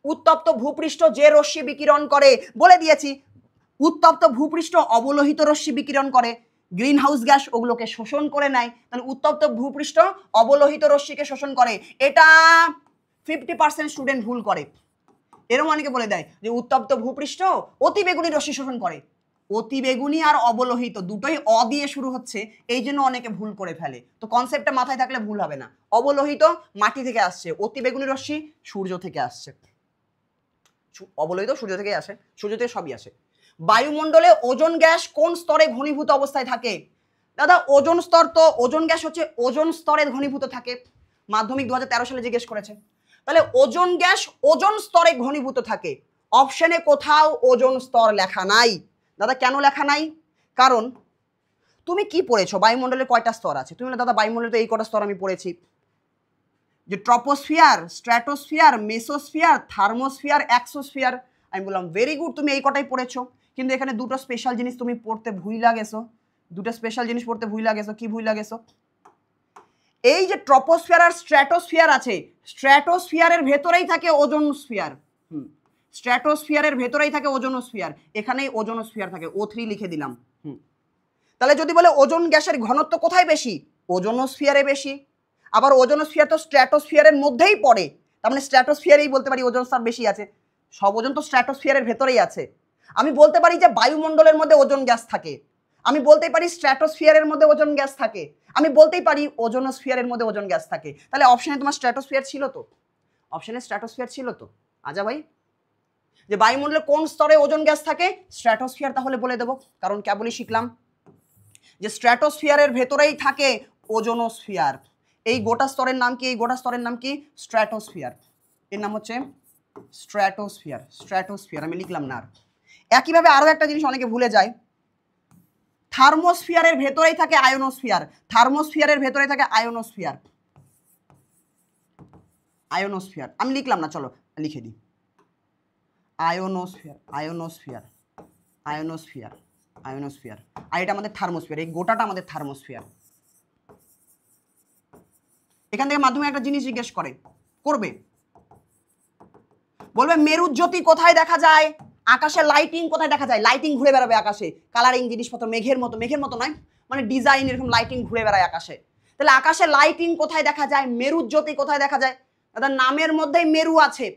উত্তপ্ত ভূপৃষ্ঠ যে রশ্মি বিকিরণ করে, বলে দিয়েছি উত্তপ্ত ভূপৃষ্ঠ অবলোহিত রশ্মি বিকিরণ করে, গ্রিন হাউস গ্যাস ওগুলোকে শোষণ করে নেয়। তাহলে উত্তপ্ত ভূপৃষ্ঠ অবলোহিত রশ্মিকে শোষণ করে, এটা 50% স্টুডেন্ট ভুল করে। এরকম অনেকে বলে দেয় যে উত্তপ্ত ভূপৃষ্ঠ অতিবেগুনি রশ্মি শোষণ করে। অতি বেগুনি আর অবলোহিত দুটোই অ দিয়ে শুরু হচ্ছে, এই জন্য অনেকে ভুল করে ফেলে। তো কনসেপ্টটা মাথায় থাকলে ভুল হবে না। অবলোহিত মাটি থেকে আসছে, অতি বেগুনি রশ্মি সূর্য থেকে আসছে। অবলোহিত সূর্য থেকে আসে, সূর্য থেকে সবই আসে। বায়ুমণ্ডলে ওজোন গ্যাস কোন স্তরে ঘনীভূত অবস্থায় থাকে? দাদা ওজোন স্তর তো, ওজোন গ্যাস হচ্ছে ওজোন স্তরে ঘনীভূত থাকে। মাধ্যমিক 2013 সালে জিজ্ঞেস করেছে। তাহলে ওজোন গ্যাস ওজোন স্তরে ঘনীভূত থাকে। অপশনে কোথাও ওজোন স্তর লেখা নাই। দাদা কেন লেখা নাই? কারণ তুমি কি পড়েছো, বায়ুমণ্ডলের কয়টা স্তর আছে? তুমি বলে দাদা বায়ুমণ্ডলে তো এই কটা স্তর আমি পড়েছি, যে troposphere, stratosphere, mesosphere, thermosphere, exosphere. আমি বললাম ভেরি গুড, তুমি এই কটাই পড়েছো, কিন্তু এখানে দুটো স্পেশাল জিনিস তুমি পড়তে ভুইলা গেছো। দুটো স্পেশাল জিনিস পড়তে ভুইলা গেছো। কি ভুইলা গেছো? এই যে ট্রপোস্ফিয়ার আর স্ট্র্যাটোস্ফিয়ার আছে, স্ট্র্যাটোস্ফিয়ারের ভেতরেই থাকে ওজোনোস্ফিয়ার। স্ট্র্যাটোস্ফিয়ারের ভেতরেই থাকে ওজোনোস্ফিয়ার, এখানেই ওজোনোস্ফিয়ার থাকে। O3 লিখে দিলাম। তাহলে যদি বলে ওজোন গ্যাসের ঘনত্ব কোথায় বেশি? ওজোনোস্ফিয়ারে বেশি। আবার ওজোনোস্ফিয়ার তো স্ট্র্যাটোস্ফিয়ারের মধ্যেই পড়ে, তার মানে স্ট্র্যাটোস্ফিয়ারেই বলতে পারি ওজোন স্তর বেশি আছে। সব ওজন তো স্ট্র্যাটোস্ফিয়ারের ভেতরেই আছে। আমি বলতে পারি যে বায়ুমণ্ডলের মধ্যে ওজোন গ্যাস থাকে, আমি বলতেই পারি স্ট্র্যাটোস্ফিয়ারের মধ্যে ওজোন গ্যাস থাকে, আমি বলতেই পারি ওজোনোস্ফিয়ারের মধ্যে ওজোন গ্যাস থাকে। তাহলে অপশনে তোমার স্ট্র্যাটোস্ফিয়ার ছিল তো, অপশনে স্ট্র্যাটোস্ফিয়ার ছিল তো। আজা ভাই, যে বায়ুমণ্ডলে কোন স্তরে ওজোন গ্যাস থাকে? স্ট্র্যাটোস্ফিয়ার। তাহলে বলে দেবো, কারণ কেবলই শিখলাম যে স্ট্র্যাটোস্ফিয়ারের ভেতরেই থাকে ওজোনোস্ফিয়ার। এই গোটা স্তরের নাম কি? এই গোটা স্তরের নাম কি? স্ট্র্যাটোস্ফিয়ার। এর নাম হচ্ছে স্ট্র্যাটোস্ফিয়ার। স্ট্র্যাটোস্ফিয়ার আমি লিখলাম না। একইভাবে আরো একটা জিনিস অনেকে ভুলে যায়, থার্মোস্ফিয়ারের ভেতরেই থাকে আয়োনোস্ফিয়ার। থার্মোস্ফিয়ারের ভেতরে থাকে আয়োনোস্ফিয়ার। আয়োনোস্ফিয়ার আমি লিখলাম না, চলো লিখে দিই। Ionosphere, ionosphere, ionosphere, ionosphere. আর এটা আমাদের থার্মোস্ফিয়ার, এই গোটাটা আমাদের থার্মোস্ফিয়ার। এখান থেকে মাধ্যমে একটা জিনিস জিজ্ঞেস করবে, বলবে মেরুজ্যোতি কোথায় দেখা যায়? আকাশে লাইটিং কোথায় দেখা যায়? লাইটিং ঘুরে বেড়াবে আকাশে, কালারিং জিনিসপত্র মেঘের মতো, মেঘের মতো নয় মানে ডিজাইন, এরকম লাইটিং ঘুরে বেড়ায় আকাশে। তাহলে আকাশে লাইটিং কোথায় দেখা যায়? মেরুজ্যোতি কোথায় দেখা যায়? দাদা নামের মধ্যেই মেরু আছে,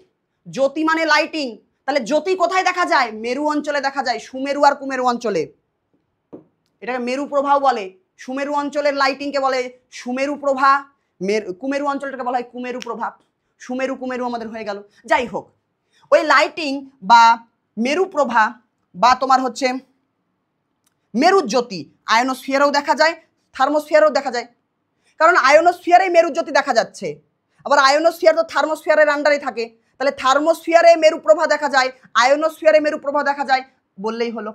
জ্যোতি মানে লাইটিং। তাহলে জ্যোতি কোথায় দেখা যায়? মেরু অঞ্চলে দেখা যায়, সুমেরু আর কুমেরু অঞ্চলে। এটাকে মেরু প্রভাও বলে। সুমেরু অঞ্চলের লাইটিংকে বলে সুমেরু প্রভা, কুমেরু অঞ্চলটাকে বলা হয় কুমেরু প্রভাব। সুমেরু কুমেরু আমাদের হয়ে গেল। যাই হোক, ওই লাইটিং বা মেরু প্রভা বা তোমার হচ্ছে মেরুজ্যোতি আয়োনোস্ফিয়ারেও দেখা যায়, থার্মোস্ফিয়ারেও দেখা যায়। কারণ আয়োনোস্ফিয়ারেই মেরুজ্যোতি দেখা যাচ্ছে, আবার আয়োনোস্ফিয়ার তো থার্মোস্ফিয়ারের আন্ডারে থাকে। তাহলে থার্মোস্ফিয়ারে মেরু প্রভা দেখা যায়, আয়োনোস্ফিয়ারে মেরু প্রভা দেখা যায়, বললেই হলো।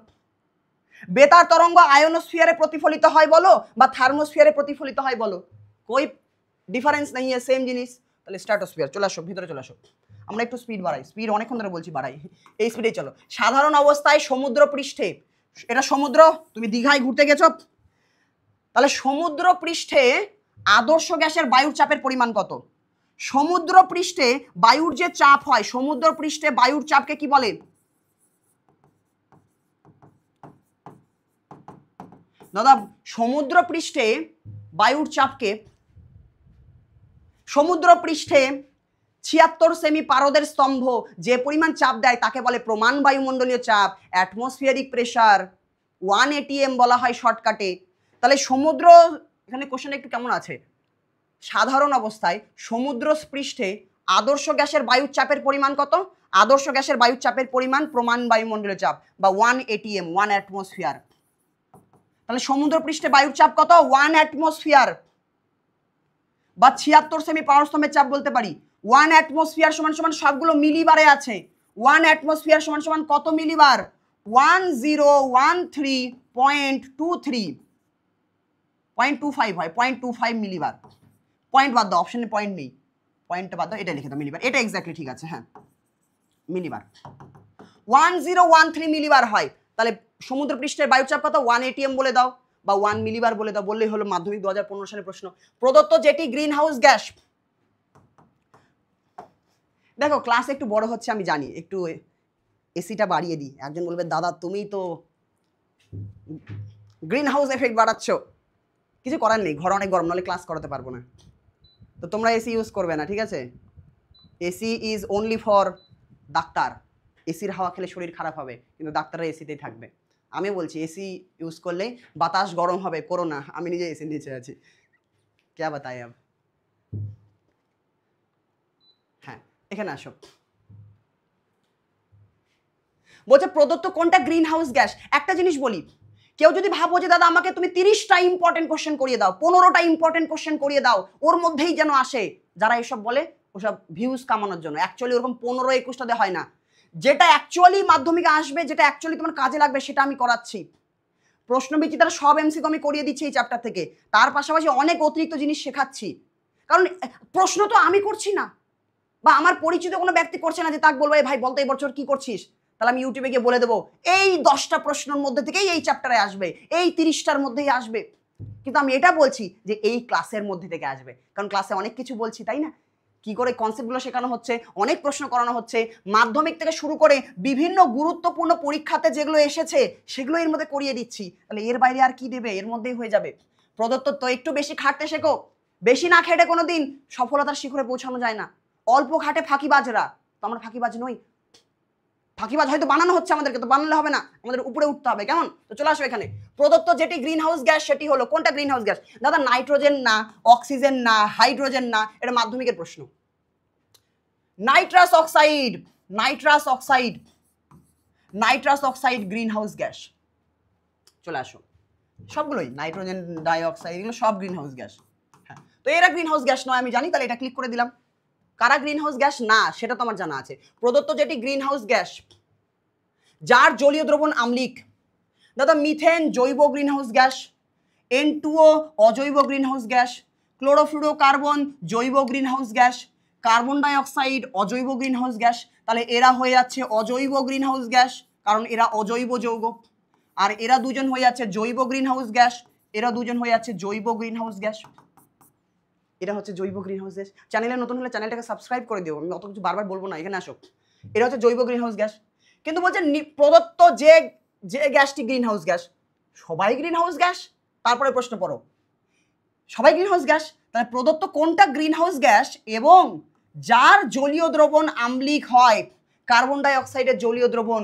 বেতার তরঙ্গ আয়োনোস্ফিয়ারে প্রতিফলিত হয় বলো বা থার্মোস্ফিয়ারে প্রতিফলিত হয় বলো, কোই ডিফারেন্স নেই, সেম জিনিস। তাহলে স্ট্র্যাটোস্ফিয়ার। চলে আসো, ভিতরে চলে আসো। আমরা একটু স্পিড বাড়াই, স্পিড অনেকক্ষণ ধরে বলছি বাড়াই, এই স্পিডেই চলো। সাধারণ অবস্থায় সমুদ্র পৃষ্ঠে, এটা সমুদ্র, তুমি দীঘায় ঘুরতে গেছো, তাহলে সমুদ্র পৃষ্ঠে আদর্শ গ্যাসের বায়ুর চাপের পরিমাণ কত? সমুদ্র পৃষ্ঠে বায়ুর যে চাপ হয়, সমুদ্র পৃষ্ঠে বায়ুর চাপকে কি বলে? দাদা সমুদ্র পৃষ্ঠে বায়ুর চাপকে, সমুদ্র পৃষ্ঠে 76 সেমি পারদের স্তম্ভ যে পরিমাণ চাপ দেয় তাকে বলে প্রমাণ বায়ুমণ্ডলীয় চাপ, অ্যাটমসফিয়ারিক প্রেসার, 1 ATM বলা হয় শর্টকাটে। তাহলে সমুদ্র, এখানে কোশ্চেন একটু কেমন আছে, সাধারণ অবস্থায় সমুদ্র পৃষ্ঠে আদর্শ গ্যাসের বায়ুর চাপের পরিমাণ কত? আদর্শ গ্যাসের বায়ুর চাপের পরিমাণ প্রমাণ বায়ুমণ্ডলীয় চাপ বা 1 ATM, 1 অ্যাটমসফিয়ার। তাহলে সমুদ্র পৃষ্ঠে বায়ুর চাপ কত? 1 অ্যাটমসফিয়ার বা 76 সেমি পাওয়ার স্তম্ভের চাপ বলতে পারি। 1 অ্যাটমসফিয়ার সমান সমান সবগুলো মিলিবারে আছে। 1 অ্যাটমসফিয়ার সমান সমান কত মিলিবার? 1013.23.25 হয়, 0.25 মিলিবার। পয়েন্ট বাদ দাও, অপশনে পয়েন্ট নেই, পয়েন্টটা বাদ দাও, এটা লিখে দাও মিলিবার। এটা এক্স্যাক্টলি ঠিক আছে, হ্যাঁ মিলিবার। 1013 মিলিবার হয়। তাহলে সমুদ্র পৃষ্ঠের বায়ুচাপ কত? 1 ATM বলে দাও বা 1 মিলিবার বলে দাও, বললেই হলো। মাধ্যমিক 2015 সালের প্রশ্ন। প্রদত্ত যেটি গ্রিন হাউস গ্যাস, দেখো ক্লাস একটু বড় হচ্ছে আমি জানি, একটু এসিটা বাড়িয়ে দিই। একজন বলবে দাদা তুমি তো গ্রিন হাউস এফেক্ট বাড়াচ্ছ। কিছু করার নেই, ঘরে অনেক গরম, নাহলে ক্লাস করাতে পারবো না। তো তোমরা এসি ইউজ করবে না, ঠিক আছে? AC is only for doctor. এসির হাওয়া খেলে শরীর খারাপ হবে, কিন্তু ডাক্তাররা এসিতেই থাকবে। আমি বলছি এসি ইউজ করলেই বাতাস গরম হবে, করো না, আমি নিজে এসি নিচে আছি, क्या बताएं अब। হ্যাঁ এখানে আসো, বলছে প্রদত্ত কোনটা গ্রিন হাউস গ্যাস। একটা জিনিস বলি, কেউ যদি ভাবো যে দাদা আমাকে তুমি 30টা ইম্পর্টেন্ট কোশ্চেন করিয়ে দাও, 15টা ইম্পর্টেন্ট কোশ্চেন করিয়ে দাও, ওর মধ্যেই যেন আসে, যারা এসব বলে ওসব ভিউজ কামানোর জন্য, অ্যাকচুয়ালি ওরকম 15-21টা হয় না। যেটা অ্যাকচুয়ালি মাধ্যমিকে আসবে, যেটা অ্যাকচুয়ালি তোমার কাজে লাগবে সেটা আমি করাচ্ছি। প্রশ্নবিচিত্রা সব এমসিকিউ আমি করিয়ে দিচ্ছি এই চ্যাপ্টার থেকে, তার পাশাপাশি অনেক অতিরিক্ত জিনিস শেখাচ্ছি। কারণ প্রশ্ন তো আমি করছি না, বা আমার পরিচিত কোনো ব্যক্তি করছে না যে তাকে বলবো ভাই বলতো এই বছর কি করছিস, তাহলে আমি ইউটিউবে গিয়ে বলে দেবো এই 10টা প্রশ্নের মধ্যে থেকেই এই চ্যাপ্টারে আসবে, এই 30টার মধ্যেই আসবে। কিন্তু আমি এটা বলছি যে এই ক্লাসের মধ্যে থেকে আসবে, কারণ ক্লাসে অনেক কিছু বলছি, তাই না? কি করে কনসেপ্টগুলো শেখানো হচ্ছে, অনেক প্রশ্ন করানো হচ্ছে, মাধ্যমিক থেকে শুরু করে বিভিন্ন গুরুত্বপূর্ণ পরীক্ষাতে যেগুলো এসেছে সেগুলো এর মধ্যে করিয়ে দিচ্ছি। তাহলে এর বাইরে আর কি দেবে, এর মধ্যেই হয়ে যাবে। প্রদত্ত তো একটু বেশি খাটতে শেখো, বেশি না খেটে কোনোদিন সফলতার শিখরে পৌঁছানো যায় না। অল্প খাটে ফাঁকিবাজরা, তো আমরা ফাঁকিবাজ নই। ফাঁকিবাজ হয়তো বানানো হচ্ছে আমাদেরকে, তো বানালে হবে না, আমাদের উপরে উঠতে হবে, কেমন? তো চলে আসবে এখানে। প্রদত্ত যেটি গ্রিন হাউস গ্যাস সেটি হলো কোনটা গ্রিন হাউস গ্যাস? দাদা নাইট্রোজেন না, অক্সিজেন না, হাইড্রোজেন না, এটা মাধ্যমিকের প্রশ্ন। Nitrous oxide, nitrous oxide, nitrous oxide greenhouse gas. চলে আসো, সবগুলোই নাইট্রোজেন ডাইঅক্সাইড এগুলো সব গ্রিন হাউস গ্যাস। হ্যাঁ, তো এরা গ্রিন হাউস গ্যাস নয় আমি জানি, তাহলে এটা ক্লিক করে দিলাম। কারা গ্রিন হাউস গ্যাস না সেটা তো আমার জানা আছে। প্রদত্ত যেটি গ্রিন হাউস গ্যাস যার জলীয় দ্রবণ আম্লিক, দাদা মিথেন জৈব গ্রিন হাউস গ্যাস, N2O অজৈব গ্রিন হাউস গ্যাস, ক্লোরোফ্লুরোকার্বন জৈব greenhouse gas, carbon dioxide অজৈব গ্রিন হাউস গ্যাস। তাহলে এরা হয়ে যাচ্ছে অজৈব গ্রিন হাউস গ্যাস, কারণ এরা অজৈব যৌগ। আর এরা দুজন হয়ে যাচ্ছে জৈব গ্রিন হাউস গ্যাস, এরা দুজন হয়ে যাচ্ছে জৈব গ্রিন হাউস গ্যাস। এটা হচ্ছে জৈব গ্রিন হাউস গ্যাস। চ্যানেলে নতুন হলে চ্যানেলটাকে সাবস্ক্রাইব করে দিও, আমি অত কিছু বারবার বলবো না, এখানে আসো। এটা হচ্ছে জৈব গ্রিন হাউস গ্যাস। কিন্তু বলছে প্রদত্ত যে যে গ্যাসটি গ্রিন হাউস গ্যাস, সবাই গ্রিন হাউস গ্যাস? তারপরে প্রশ্ন পড়ো, সবাই গ্রিন হাউস গ্যাস, তাহলে প্রদত্ত কোনটা গ্রিন হাউস গ্যাস এবং যার জলীয় দ্রবণ আম্লিক হয়? কার্বন ডাই অক্সাইডের জলীয় দ্রবণ,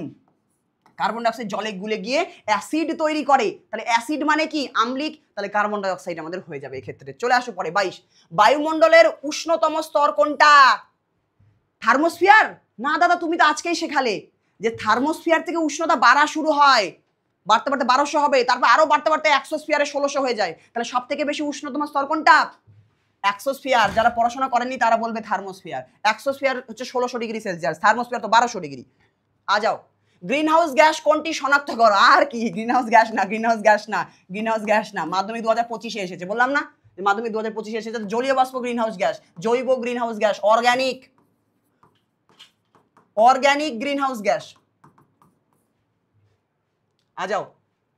কার্বন ডাই অক্সাইড জলে গুলে গিয়ে অ্যাসিড তৈরি করে, তাহলে অ্যাসিড মানে কি? আম্লিক, তাহলে কার্বন ডাই অক্সাইড আমাদের হয়ে যাবে এক্ষেত্রে। চলে আসো পরে 22, বায়ুমণ্ডলের উষ্ণতম স্তর কোনটা? থার্মোস্ফিয়ার? না দাদা তুমি তো আজকেই শেখালে যে থার্মোস্ফিয়ার থেকে উষ্ণতা বাড়া শুরু হয়, বাড়তে বাড়তে 1200 হবে, তারপর আরো বাড়তে বাড়তে এক্সোস্ফিয়ারে 1600 হয়ে যায়। তাহলে সব থেকে বেশি উষ্ণতম স্তর কোনটা? এক্সোস্ফিয়ার। যারা পড়াশোনা করেনি তারা বলবে থার্মোস্ফিয়ার। এক্সোস্ফিয়ার হচ্ছে 1600 ডিগ্রি সেলসিয়াস, থার্মোস্ফিয়ার তো 1200 ডিগ্রি। আ যাও, গ্রিন হাউস গ্যাস কোনটি শনাক্ত করো। আর কি গ্রিন হাউস গ্যাস না, গ্রিন হাউস গ্যাস না, গ্রিন হাউস গ্যাস না। মাধ্যমিক 2025-এ এসেছে, বললাম না মাধ্যমিক 2025-এ এসেছে। জলীয় বাষ্প গ্রিন হাউস গ্যাস, জৈব greenhouse gas, organic, organic greenhouse gas. আ যাও,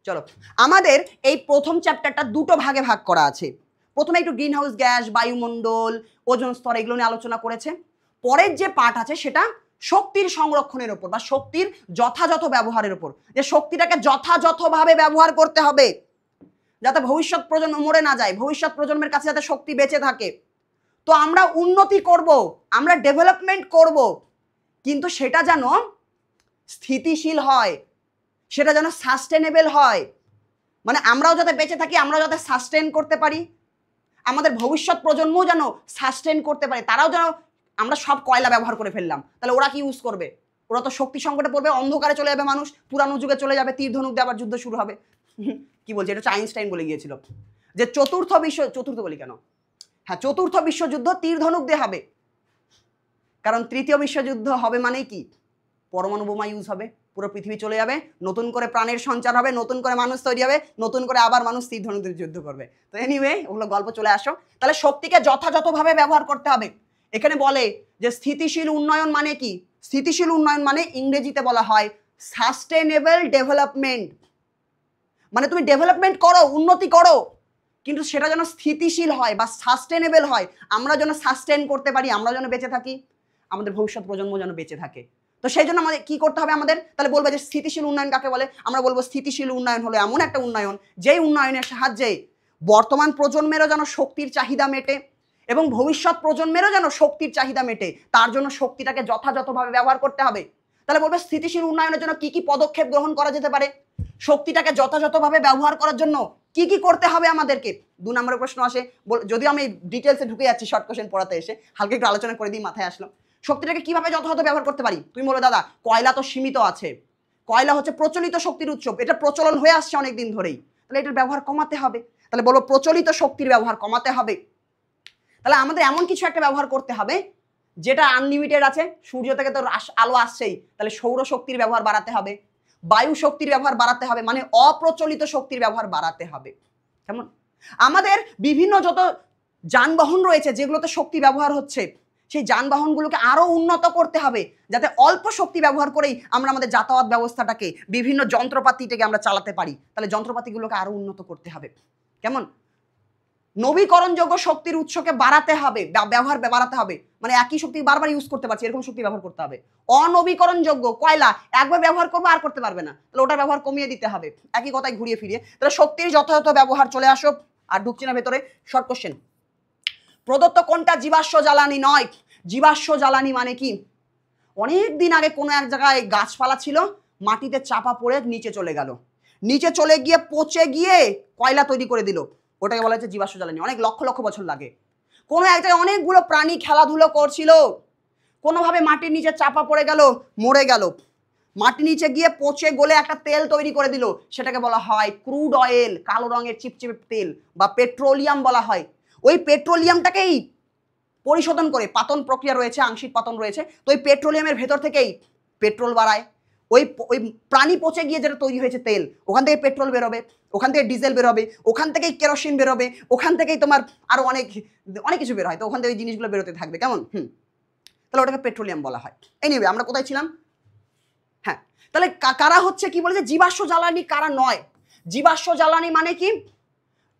চলো আমাদের এই প্রথম চ্যাপ্টারটা দুটো ভাগে ভাগ করা আছে। প্রথমে একটু গ্রিন হাউস গ্যাস, বায়ুমণ্ডল, ওজোন স্তর এগুলো নিয়ে আলোচনা করেছে। পরের যে পার্ট আছে সেটা শক্তির সংরক্ষণের উপর বা শক্তির যথাযথ ব্যবহারের উপর, যে শক্তিটাকে যথাযথভাবে ব্যবহার করতে হবে যাতে ভবিষ্যৎ প্রজন্ম মরে না যায়, ভবিষ্যৎ প্রজন্মের কাছে যাতে শক্তি বেঁচে থাকে। তো আমরা উন্নতি করব, আমরা ডেভেলপমেন্ট করব, কিন্তু সেটা যেন স্থিতিশীল হয়, সেটা যেন সাস্টেনেবল হয়। মানে আমরাও যাতে বেঁচে থাকি, আমরাও যাতে সাস্টেন করতে পারি, আমাদের ভবিষ্যৎ প্রজন্মও যেন সাস্টেন করতে পারে। তারাও যেন, আমরা সব কয়লা ব্যবহার করে ফেললাম, তাহলে ওরা কি ইউজ করবে? ওরা তো শক্তি সংকটে পড়বে, অন্ধকারে চলে যাবে মানুষ, পুরানো যুগে চলে যাবে, তীর ধনুক দিয়ে আবার যুদ্ধ শুরু হবে। কি বলছে, এটা হচ্ছে আইনস্টাইন বলে গিয়েছিল যে চতুর্থ বলি কেন, হ্যাঁ চতুর্থ বিশ্বযুদ্ধ তীর ধনুক দিয়ে হবে, কারণ তৃতীয় বিশ্বযুদ্ধ হবে মানেই কি? পরমাণু বোমা ইউজ হবে, পুরো পৃথিবী চলে যাবে, নতুন করে প্রাণের সঞ্চার হবে, নতুন করে মানুষ তৈরি হবে, নতুন করে আবার মানুষ তীর ধনুক দিয়ে যুদ্ধ করবে। তো এনিওয়ে ওগুলো গল্প, চলে আসো। তাহলে শক্তিকে যথাযথভাবে ব্যবহার করতে হবে। এখানে বলে যে স্থিতিশীল উন্নয়ন মানে কি? স্থিতিশীল উন্নয়ন মানে ইংরেজিতে বলা হয় সাস্টেনেবল ডেভেলপমেন্ট। মানে তুমি ডেভেলপমেন্ট করো, উন্নতি করো, কিন্তু সেটা যেন স্থিতিশীল হয় বা সাস্টেনেবল হয়, আমরা যেন সাস্টেন করতে পারি, আমরা যেন বেঁচে থাকি, আমাদের ভবিষ্যৎ প্রজন্ম যেন বেঁচে থাকে। তো সেই জন্য আমাদের কি করতে হবে? আমাদের তাহলে বলবে যে স্থিতিশীল উন্নয়ন কাকে বলে? আমরা বলবো স্থিতিশীল উন্নয়ন হলো এমন একটা উন্নয়ন যেই উন্নয়নের সাহায্যে বর্তমান প্রজন্মেরও যেন শক্তির চাহিদা মেটে এবং ভবিষ্যৎ প্রজন্মেরও যেন শক্তির চাহিদা মেটে। তার জন্য শক্তিটাকে যথাযথভাবে ব্যবহার করতে হবে। তাহলে বলবে স্থিতিশীল উন্নয়নের জন্য কি কি পদক্ষেপ গ্রহণ করা যেতে পারে, শক্তিটাকে যথাযথভাবে ব্যবহার করার জন্য কি কি করতে হবে আমাদেরকে। 2 নম্বরের প্রশ্ন আসে, যদিও আমি ডিটেলসে ঢুকে যাচ্ছি শর্ট কোশ্চেন পড়াতে এসে, হালকা একটু আলোচনা করে দিই, মাথায় আসলো। শক্তিটাকে কিভাবে যথাযথ ব্যবহার করতে পারি? তুমি বলো দাদা কয়লা তো সীমিত আছে, কয়লা হচ্ছে প্রচলিত শক্তির উৎস, এটা প্রচলন হয়ে আসছে অনেক দিন ধরেই, তাহলে এটার ব্যবহার কমাতে হবে। তাহলে বলবো প্রচলিত শক্তির ব্যবহার কমাতে হবে। তাহলে আমাদের এমন কিছু একটা ব্যবহার করতে হবে যেটা আনলিমিটেড আছে, সূর্য থেকে তো আলো আসছেই, তাহলে সৌরশক্তির ব্যবহার বাড়াতে হবে, বায়ু শক্তির ব্যবহার বাড়াতে হবে, মানে অপ্রচলিত শক্তির ব্যবহার বাড়াতে হবে। কেমন? আমাদের বিভিন্ন যত যানবাহন রয়েছে যেগুলোতে শক্তি ব্যবহার হচ্ছে, সেই যানবাহনগুলোকে আরো উন্নত করতে হবে, যাতে অল্প শক্তি ব্যবহার করেই আমরা আমাদের যাতায়াত ব্যবস্থাটাকে, বিভিন্ন যন্ত্রপাতিটাকে আমরা চালাতে পারি। তাহলে যন্ত্রপাতিগুলোকে আরো উন্নত করতে হবে। কেমন? নবীকরণযোগ্য শক্তির উৎসকে বাড়াতে হবে, ব্যবহার বাড়াতে হবে, মানে একই শক্তি বারবার ইউজ করতে পারছি এরকম শক্তি ব্যবহার করতে হবে। অনবীকরণযোগ্য কয়লা একবার ব্যবহার করবো আর করতে পারবে না, তাহলে ওটার ব্যবহার কমিয়ে দিতে হবে, একই কথায় ঘুরিয়ে ফিরিয়ে। তাহলে শক্তির যথাযথ ব্যবহার, চলে আসো, আর ঢুকছি না ভেতরে। শর্ট কোশ্চেন, প্রদত্ত কোনটা জীবাশ্ম জ্বালানি নয়? জীবাশ্ম জ্বালানি মানে কি? অনেক দিন আগে কোনো এক জায়গায় গাছপালা ছিল, মাটিতে চাপা পড়ে নিচে চলে গেল, নিচে চলে গিয়ে পচে গিয়ে কয়লা তৈরি করে দিল, ওটাকে বলা হচ্ছে জীবাশ্ম জ্বালানি। অনেক লক্ষ লক্ষ বছর লাগে। কোনো এক জায়গায় অনেকগুলো প্রাণী খেলাধুলো করছিল, কোনোভাবে মাটির নিচে চাপা পড়ে গেল, মরে গেল, মাটির নিচে গিয়ে পচে গলে একটা তেল তৈরি করে দিল, সেটাকে বলা হয় ক্রুড অয়েল, কালো রঙের চিপচিপে তেল, বা পেট্রোলিয়াম বলা হয়। ওই পেট্রোলিয়ামটাকেই পরিশোধন করে, পাতন প্রক্রিয়া রয়েছে, আংশিক পাতন রয়েছে, তো ওই পেট্রোলিয়ামের ভেতর থেকেই পেট্রোল বাড়ায়। ওই প্রাণী পচে গিয়ে যেটা তৈরি হয়েছে তেল, ওখান থেকে পেট্রোল বেরোবে, ওখান থেকে ডিজেল বেরোবে, ওখান থেকেই কেরোসিন বেরোবে, ওখান থেকেই তোমার আরো অনেক অনেক কিছু বের হয়, তো ওখান থেকে ওই জিনিসগুলো বেরোতে থাকবে। কেমন? তাহলে ওটাকে পেট্রোলিয়াম বলা হয়। এনিওয়ে, আমরা কোথায় ছিলাম? হ্যাঁ, তাহলে কারা হচ্ছে কি বলেছে জীবাশ্ম জ্বালানি, কারা নয়? জীবাশ্ম জ্বালানি মানে কি?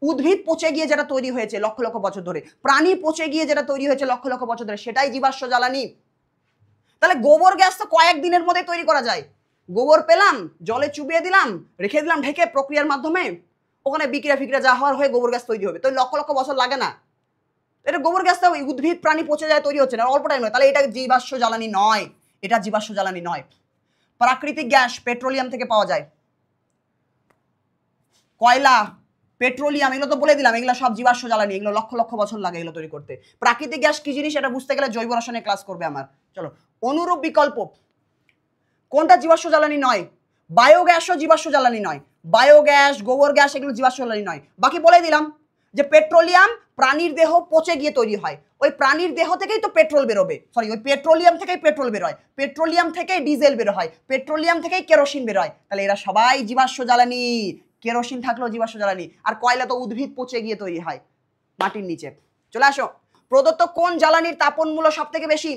উদ্ভিদ পচে গিয়ে যেটা তৈরি হয়েছে লক্ষ লক্ষ বছর ধরে, প্রাণী পচে গিয়ে যেটা তৈরি হয়েছে লক্ষ লক্ষ বছর ধরে, সেটাই জীবাশ্ম জ্বালানি। তাহলে গোবর গ্যাস তো কয়েক দিনের মধ্যে তৈরি করা যায়। গোবর পেলাম, জলে চুবিয়ে দিলাম, রেখে দিলাম ঢেকে, প্রক্রিয়ার মাধ্যমে ওখানে বিক্রিয়া ফিক্রিয়া যা হওয়ার হয়ে গোবর গ্যাস তৈরি হবে, তো লক্ষ লক্ষ বছর লাগে না। এটা গোবর গ্যাসটা উদ্ভিদ প্রাণী পচে যায় তৈরি হচ্ছে না, অল্প টাইম নয়, তাহলে এটা জীবাশ্ম জ্বালানি নয়, এটা জীবাশ্ম জ্বালানি নয়। প্রাকৃতিক গ্যাস পেট্রোলিয়াম থেকে পাওয়া যায়, কয়লা, পেট্রোলিয়াম, এগুলো তো বলে দিলাম, এগুলো সব জীবাশ্ম জ্বালানি, এগুলো লক্ষ লক্ষ বছর লাগে এগুলো তৈরি করতে। প্রাকৃতিক গ্যাস কি জিনিস এটা বুঝতে গেলে জৈব রসায়নে ক্লাস করবে আমার। চলো, অনুরূপ বিকল্প কোনটা জীবাশ্ম জ্বালানি নয়? বায়োগ্যাসও জীবাশ্ম জ্বালানি নয়, বায়োগ্যাস, গোবর গ্যাস এগুলো জীবাশ্ম জ্বালানি নয়। বাকি বলে দিলাম যে পেট্রোলিয়াম প্রাণীর দেহ পচে গিয়ে তৈরি হয়, ওই প্রাণীর দেহ থেকেই তো পেট্রোল বেরোবে, সরি ওই পেট্রোলিয়াম থেকেই পেট্রোল বেরোয়, পেট্রোলিয়াম থেকেই ডিজেল বের হয়, পেট্রোলিয়াম থেকেই কেরোসিন বের হয়, তাহলে এরা সবাই জীবাশ্ম জ্বালানি। কেরোসিন থাকলেও জীবাশ্ম জ্বালানি, আর কয়লা তো উদ্ভিদ পচে গিয়ে তৈরি হয় মাটির নিচে। চলে আসো, প্রদত্ত কোন জ্বালানির তাপন মূল্য সব থেকে বেশি?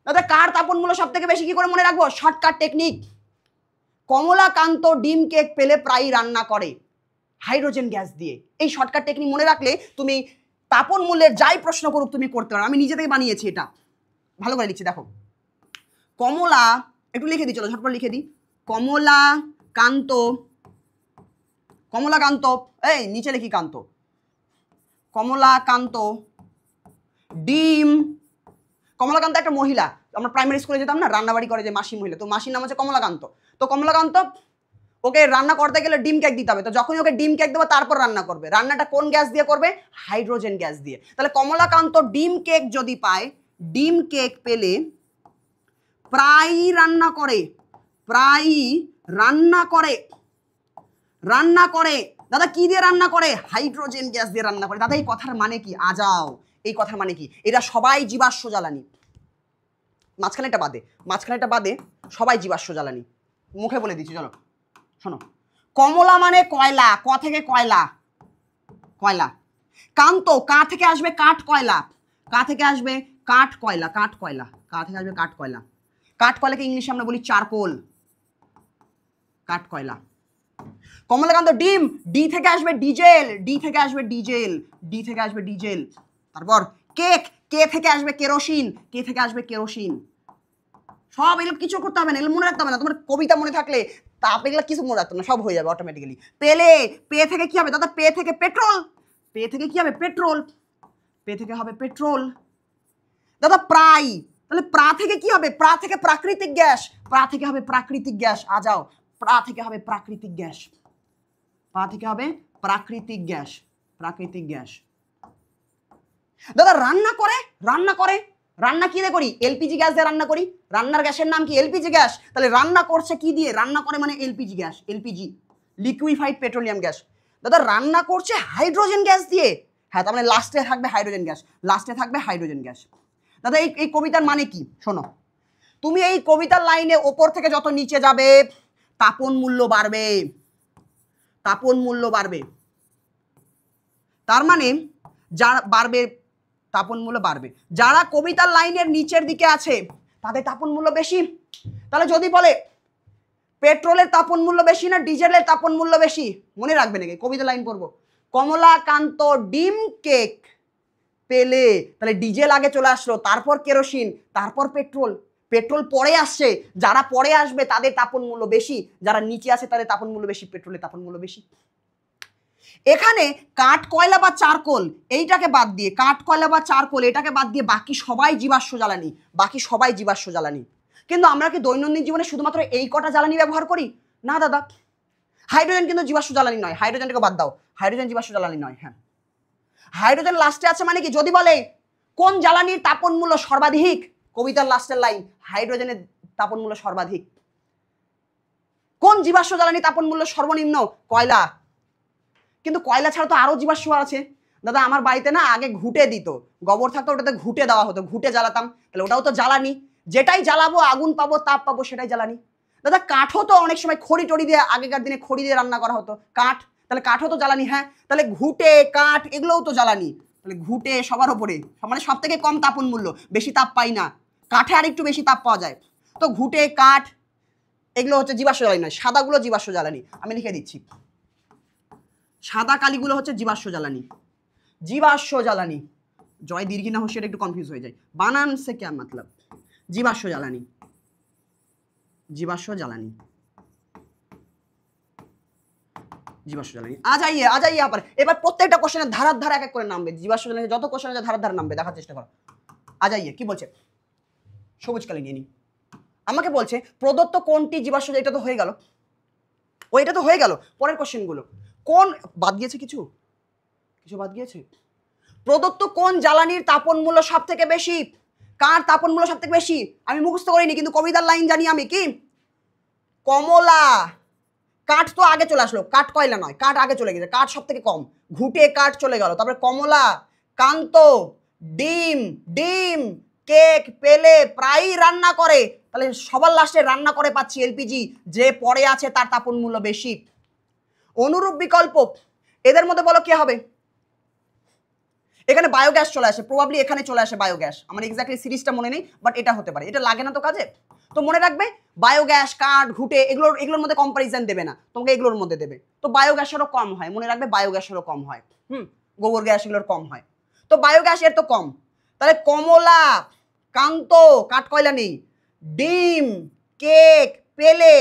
দাদা কার তাপন মূল্য সব থেকে বেশি কি করে মনে রাখবো? শর্টকাট টেকনিক, কমলাকান্ত ডিম কেক পেলে প্রায়ই রান্না করে হাইড্রোজেন গ্যাস দিয়ে। এই শর্টকাট টেকনিক মনে রাখলে তুমি তাপন মূল্যের যাই প্রশ্ন করুক তুমি করতে পারো। আমি নিজে থেকে বানিয়েছি, এটা ভালো করে লিখছি, দেখো কমলা, একটু লিখে দিই, চলো ঝটপট লিখে দিই। কমলাকান্ত, কমলাকান্ত, এই নিচে লিখি কান্ত, কমলাকান্ত ডিম, কমলাকান্ত একটা মহিলা, আমরা প্রাইমারি স্কুলে যেতাম না, রান্নাবাড়ি করে যে মাসি মহিলা, তো মাসির নাম হচ্ছে কমলাকান্ত। তো কমলাকান্ত ওকে রান্না করতে গেলে ডিম কেক দিতে হবে, তো যখনই ওকে ডিম কেক দেবো তারপর রান্না করবে, রান্নাটা কোন গ্যাস দিয়ে করবে? হাইড্রোজেন গ্যাস দিয়ে। তাহলে কমলাকান্ত ডিম কেক যদি পায়, ডিম কেক পেলে প্রায়ই রান্না করে, প্রায়ই রান্না করে, রান্না করে দাদা কি দিয়ে রান্না করে? হাইড্রোজেন গ্যাস দিয়ে রান্না করে। দাদা এই কথার মানে কি? আজাও, এই কথার মানে কি? এরা সবাই জীবাশ্ম জ্বালানি। মাঝখানেটা বাদে, মাঝখানেটা বাদে সবাই জীবাশ্ম জ্বালানি, মুখে বলে দিচ্ছি। চলো শোনো, কমলা মানে কয়লা, ক থেকে কয়লা, কয়লা। কান্ত, কা থেকে আসবে কাঠ কয়লা, কা থেকে আসবে কাঠ কয়লা, কাঠ কয়লা, কা থেকে আসবে কাঠ কয়লা। কাঠ কয়লাকে ইংলিশে আমরা বলি চারকোল, কাঠ কয়লা। কমলাকান্ত ডিম, ডি থেকে আসবে ডিজেল, ডি থেকে আসবে ডিজেল, ডি থেকে আসবে ডিজেল। তারপর কেক, কে থেকে আসবে কেরোসিন, কে থেকে আসবে কেরোসিন। সব এগুলো কিছু করতে হবে না, এগুলো মনে রাখতে হবে না, তোমার কবিতা মনে থাকলে তাপ এগুলো কিছু মনে রাখতে না, সব হয়ে যাবে অটোমেটিক্যালি। পেলে, পে থেকে কি হবে দাদা? পে থেকে পেট্রোল, পে থেকে কি হবে? পেট্রোল, পে থেকে হবে পেট্রোল। দাদা প্রায়, তাহলে প্রা থেকে কি হবে? প্রা থেকে প্রাকৃতিক গ্যাস, প্রা থেকে হবে প্রাকৃতিক গ্যাস। আ যাও, প্রা থেকে হবে প্রাকৃতিক গ্যাস, প্রা থেকে হবে প্রাকৃতিক গ্যাস, প্রাকৃতিক গ্যাস। দাদা রান্না করে, রান্না করে, রান্না কি দিয়ে করি? এলপিজি গ্যাস দিয়ে রান্না করি। রান্নার গ্যাসের নাম কি? LPG gas. তাহলে রান্না করছে কি দিয়ে? রান্না করে মানে LPG gas, LPG liquefied petroleum gas. দাদা রান্না করছে হাইড্রোজেন গ্যাস দিয়ে। হ্যাঁ, তার মানে লাস্টে থাকবে হাইড্রোজেন গ্যাস, লাস্টে থাকবে হাইড্রোজেন গ্যাস। দাদা এই কবিতার মানে কি? শোনো, তুমি এই কবিতার লাইনে ওপর থেকে যত নিচে যাবে তাপন মূল্য বাড়বে, তাপন মূল্য বাড়বে। তার মানে যারা বাড়বে, তাপন মূল্য বাড়বে। যারা কবিতার লাইনের নিচের দিকে আছে তাদের তাপন মূল্য বেশি। তাহলে যদি বলে পেট্রোলের তাপন মূল্য বেশি না ডিজেলের তাপন মূল্য বেশি, মনে রাখবে নাকি? কবিতার লাইন পড়বো, কমলাকান্ত ডিম কেক পেলে, তাহলে ডিজেল আগে চলে আসলো, তারপর কেরোসিন, তারপর পেট্রোল। পেট্রোল পরে আসছে, যারা পরে আসবে তাদের তাপন মূল্য বেশি, যারা নিচে আসে তাদের তাপন মূল্য বেশি, পেট্রোলের তাপন মূল্য বেশি। এখানে কাঠ কয়লা বা চারকোল এইটাকে বাদ দিয়ে, কাঠ কয়লা বা চারকোল এটাকে বাদ দিয়ে বাকি সবাই জীবাশ্ম জ্বালানি, বাকি সবাই জীবাশ্ম জ্বালানি। কিন্তু আমরা কি দৈনন্দিন জীবনে শুধুমাত্র এই কটা জ্বালানি ব্যবহার করি? না দাদা, হাইড্রোজেন কিন্তু জীবাশ্ম জ্বালানি নয়, হাইড্রোজেনটাকে বাদ দাও, হাইড্রোজেন জীবাশ্ম জ্বালানি নয়। হ্যাঁ, হাইড্রোজেন লাস্টে আছে মানে কি? যদি বলে কোন জ্বালানির তাপন মূল্য সর্বাধিক, কবিতার লাস্টের লাইন হাইড্রোজেনের তাপন মূল্য সর্বাধিক। কোন জীবাশ্ম জ্বালানি তাপন মূল্য সর্বনিম্ন? কয়লা। কিন্তু কয়লা ছাড়া তো আরো জীবাশ্ম আছে। দাদা আমার বাড়িতে না আগে ঘুটে দিত, গোবর থাকতো, ওটাতে ঘুটে দেওয়া হতো, ঘুটে জ্বালাতাম, তাহলে ওটাও তো জ্বালানি। যেটাই জ্বালাবো আগুন পাবো, তাপ পাবো, সেটাই জ্বালানি। দাদা কাঠও তো অনেক সময় খড়ি টড়ি দিয়ে, আগেকার দিনে খড়ি দিয়ে রান্না করা হতো, কাঠ, তাহলে কাঠও তো জ্বালানি। হ্যাঁ, তাহলে ঘুটে কাঠ এগুলোও তো জ্বালানি। তাহলে ঘুটে সবার ওপরে, মানে সব থেকে কম তাপন মূল্য, বেশি তাপ পাই না, কাঠে আর একটু বেশি তাপ পাওয়া যায়। তো ঘুটে কাঠ এগুলো হচ্ছে জীবাশ্ম জ্বালানি নয়, সাদাগুলো জীবাশ্ম জ্বালানি। আমি লিখে দিচ্ছি, সাদা কালিগুলো হচ্ছে জীবাশ্ম জ্বালানি, জীবাশ্ম জ্বালানি। জয় দীর্ঘি না হোসের একটু কনফিউজ হয়ে যায়, বানান সে क्या मतलब? জীবাশ্ম জ্বালানি, জীবাশ্ম জ্বালানি, জীবাশ্ম জ্বালানি। আ যাইয়ে আবার এবার প্রত্যেকটা কোশ্চেনের ধারার ধারা এক এক করে নামবে, জীবাশ্ম জ্বালানি যত কোশ্চেন আছে ধারার ধারা নামবে, দেখার চেষ্টা করো। আ যাইয়ে কি বলছে? সবুজ কালি নিয়ে নি। আমাকে বলছে প্রদত্ত কোনটি জীবাশ্ম, এটা তো হয়ে গেল, ও এটা তো হয়ে গেল। পরের কোশ্চেনগুলো কোন বাদ গিয়েছে? কিছু কিছু বাদ গিয়েছে। প্রদত্ত কোন জ্বালানির তাপন মূল্য সব থেকে বেশি? কার তাপন মূল্য সব থেকে বেশি? আমি মুখস্থ করিনি, কিন্তু কবিতার লাইন জানি আমি। কি? কমলা। কাঠ তো আগে চলে আসলো, কাঠ কয়লা নয়, কাঠ আগে চলে গেছে, কাঠ সব থেকে কম, ঘুটে কাঠ চলে গেল, তারপরে কমলা, কান্ত, ডিম, ডিম কেক পেলে প্রায়ই রান্না করে, তাহলে সবার লাস্টে রান্না করে পাচ্ছি এলপিজি, যে পরে আছে তার তাপন মূল্য বেশি। অনুরূপ বিকল্প এদের মধ্যে বলো কি হবে? এখানে বায়োগ্যাস চলে আসে, প্রবাবলি এখানে চলে আসে বায়োগ্যাস। আমার এক্স্যাক্টলি সিরিজটা মনে নেই, বাট এটা হতে পারে, এটা লাগে না তো কাজে। তো মনে রাখবে বায়োগ্যাস, কাঠ, ঘুটে এগুলোর মধ্যে কম্পারিজন দেবে না, তোমাকে এগুলোর মধ্যে দেবে। তো বায়োগ্যাসেরও কম হয়, মনে রাখবে বায়োগ্যাসেরও কম হয়। গোবর গ্যাস এগুলোর কম হয়, তো বায়োগ্যাস এর তো কম। তাহলে কমলা, কান্ত, কাঠ কয়লা নেই, ডিম, কেক, পেলে,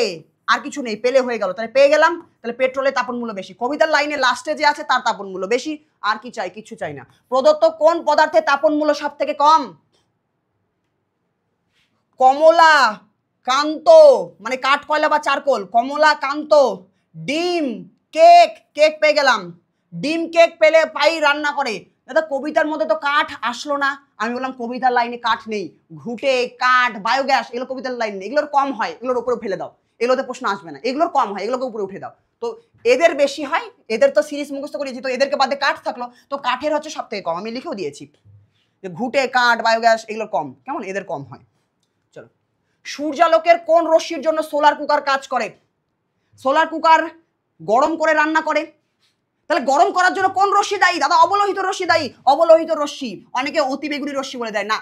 আর কিছু নেই, পেলে হয়ে গেল, তাহলে পেয়ে গেলাম। তাহলে পেট্রোলের তাপন মূল্য বেশি, কবিতার লাইনে লাস্টে যে আছে তার তাপন মূল্য বেশি। আর কি চাই? কিছু চাই না। প্রদত্ত কোন পদার্থের তাপন মূল্য সব থেকে কম? কমলা কান্ত, মানে কাঠ কয়লা বা চারকোল, কমলা কান্ত, ডিম, কেক, কেক পেয়ে গেলাম, ডিম কেক পেলে পাই রান্না করে। দাদা কবিতার মধ্যে তো কাঠ আসলো না, আমি বললাম কবিতার লাইনে কাঠ নেই, ঘুটে কাঠ বায়োগ্যাস এগুলো কবিতার লাইন নেই, এগুলোর কম হয়, এগুলোর উপরে ফেলে দাও, এগুলোতে প্রশ্ন আসবে না, এগুলোর কম হয়, এগুলোকে উপরে উঠে দাও। তো এদের বেশি হয়, এদের তো সিরিজ মুখস্থ করেছি, তো এদেরকে বাদে কাঠ থাকলো, তো কাঠের হচ্ছে সব থেকে কম, আমি লিখেও দিয়েছি যে ঘুটে কাঠ বায়োগ্যাস এগুলো কম, কেমন এদের কম হয়। চলো, সূর্যালোকের কোন রশ্মির জন্য সোলার কুকার কাজ করে? সোলার কুকার গরম করে রান্না করে, তাহলে গরম করার জন্য কোন রশ্মি দায়ী? দাদা অবলোহিত রশ্মি দায়ী, অবলোহিত রশ্মি, অনেকে অতিবেগুনি রশ্মি বলে দেয় না।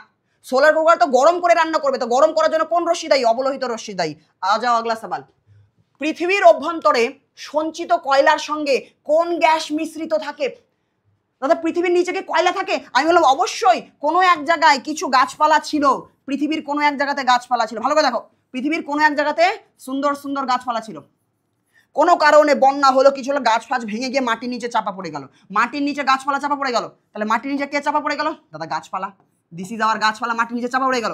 সোলার কুকার তো গরম করে রান্না করবে, তো গরম করার জন্য কোন রশ্মি দায়ী? অবলোহিত রশ্মি দায়ী। আ যাও আগলা সওয়াল, পৃথিবীর অভ্যন্তরে সঞ্চিত কয়লার সঙ্গে কোন গ্যাস মিশ্রিত থাকে? দাদা পৃথিবীর নিচে কি কয়লা থাকে? আমি বললাম অবশ্যই, কোনো এক জায়গায় কিছু গাছপালা ছিল, পৃথিবীর কোনো এক জায়গাতে গাছপালা ছিল, ভালো করে দেখো, পৃথিবীর কোনো এক জায়গাতে সুন্দর সুন্দর গাছপালা ছিল, কোনো কারণে বন্যা হলো, কিছু হলো, গাছ ফাছ ভেঙে গিয়ে মাটির নিচে চাপা পড়ে গেল, মাটির নিচে গাছপালা চাপা পড়ে গেল, তাহলে মাটির নিচে কে চাপা পড়ে গেল? দাদা গাছপালা, দিস ইজ আওয়ার গাছপালা মাটির নিচে চাপা পড়ে গেল।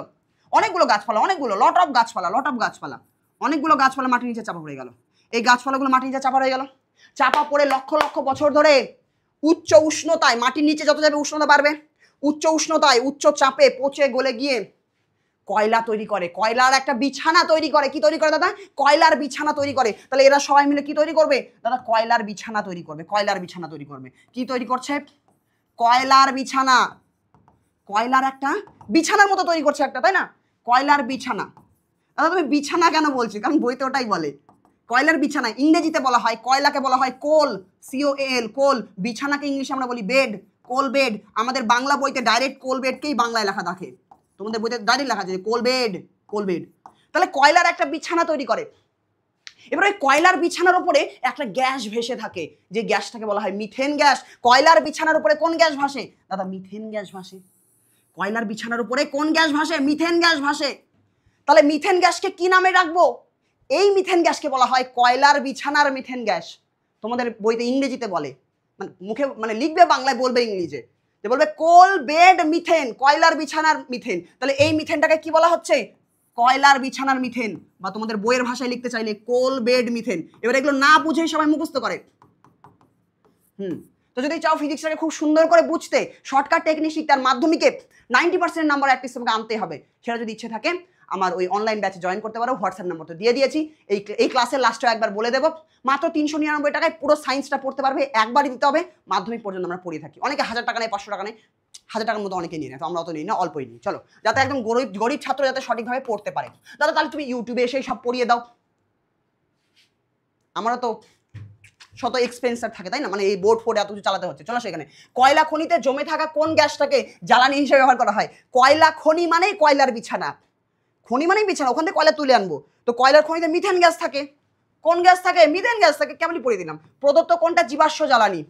অনেকগুলো গাছপালা, অনেকগুলো লট অফ গাছপালা, অনেকগুলো গাছপালা মাটির নিচে চাপা পড়ে গেল। এই গাছপালাগুলো মাটির নিচে চাপা রয়ে গেল, চাপা পড়ে লক্ষ লক্ষ বছর ধরে উচ্চ উষ্ণতায়, মাটির নিচে যত যাবে উষ্ণতা বাড়বে, উচ্চ উষ্ণতায় উচ্চ চাপে পচে গলে গিয়ে কয়লা তৈরি করে, কয়লার একটা বিছানা তৈরি করে। কি তৈরি করে দাদা? কয়লার বিছানা তৈরি করে। তাহলে এরা সবাই মিলে কি তৈরি করবে দাদা? কয়লার বিছানা তৈরি করবে, কয়লার বিছানা তৈরি করবে। কি তৈরি করছে? কয়লার বিছানা, কয়লার একটা বিছানার মতো তৈরি করছে একটা, তাই না? কয়লার বিছানা। দাদা তুমি বিছানা কেন বলছি? কারণ বইতে ওটাই বলে কয়লার বিছানা। ইংরেজিতে বলা হয় কয়লাকে বলা হয় কোল, COAL, কোল। বিছানাকে ইংলিশে আমরা বলি বেড, কোল বেড। আমাদের বাংলা বইতে ডাইরেক্ট কোল বেডকেই বাংলায় লেখা থাকে, তোমাদের বইতে ডাইরেক্ট লেখা আছে কোল বেড, কোল বেড। তাহলে কয়লার একটা বিছানা তৈরি করে। এবার ওই কয়লার বিছানার উপরে একটা গ্যাস ভেসে থাকে, যে গ্যাসটাকে বলা হয় মিথেন গ্যাস। কয়লার বিছানার উপরে কোন গ্যাস ভাসে দাদা? মিথেন গ্যাস ভাসে। কয়লার বিছানার উপরে কোন গ্যাস ভাসে? মিথেন গ্যাস ভাসে। তাহলে মিথেন গ্যাসকে কি নামে রাখবো? এই মিথেন গ্যাসকে বলা হয় কয়লার বিছানার মিথেন গ্যাস। তোমাদের বইতে ইংরেজিতে বলে, মানে মুখে মানে লিখবে বাংলায়, বলবে ইংলিশে, যে বলবে কোল বেড মিথেন, কয়লার বিছানার মিথেন। তাহলে এই মিথেনটাকে কি বলা হচ্ছে? কয়লার বিছানার মিথেন, বা তোমাদের বইয়ের ভাষায় লিখতে চাইলে কোল বেড মিথেন। এবার এগুলো না বুঝেই সবাই মুখস্থ করে। তো যদি চাও ফিজিক্সটাকে খুব সুন্দর করে বুঝতে, শর্টকাট টেকনিক শিখতে, আর মাধ্যমিকে 90% নাম্বার অ্যাটলিস্ট তোমাকে আনতে হবে, সেটা যদি ইচ্ছে থাকে আমার ওই অনলাইন ব্যাচে জয়েন করতে পারো। হোয়াটসঅ্যাপ নাম্বার তো দিয়ে দিয়েছি, এই ক্লাসের লাস্টেও একবার বলে দেবো। মাত্র 399 টাকায় পুরো সায়েন্সটা পড়তে পারবে, একবারই দিতে হবে। মাধ্যমিক পর্যন্ত আমরা পড়িয়ে থাকি, অনেকে 1000 টাকা নেয়, 500 টাকা নেয়, 1000 টাকার মতো অনেকে নিয়ে নেয়, তো আমরা অত নিই না, অল্পই নিই। চলো, যাতে একদম গরিব ছাত্র যাতে সঠিকভাবে পড়তে পারে। দাদা তাহলে তুমি ইউটিউবে এসেই সব পড়িয়ে দাও, আমারও তো শত এক্সপেন্সার থাকে, তাই না? মানে এই বোর্ড ফোর্ড এত কিছু চালাতে হচ্ছে। চলো সেখানে কয়লা খনিতে জমে থাকা কোন গ্যাসটাকে জ্বালানি হিসেবে ব্যবহার করা হয়? কয়লা খনি মানেই কয়লার বিছানা, খনি মানেই বিছানা, ওখান থেকে কয়লা তুলে আনবো। তো কয়লার খনিতে মিথেন গ্যাস থাকে। কোন গ্যাস থাকে? মিথেন গ্যাস থাকে। কেমনই পড়িয়ে দিলাম। প্রদত্ত কোনটা জীবাশ্ম জ্বালানি?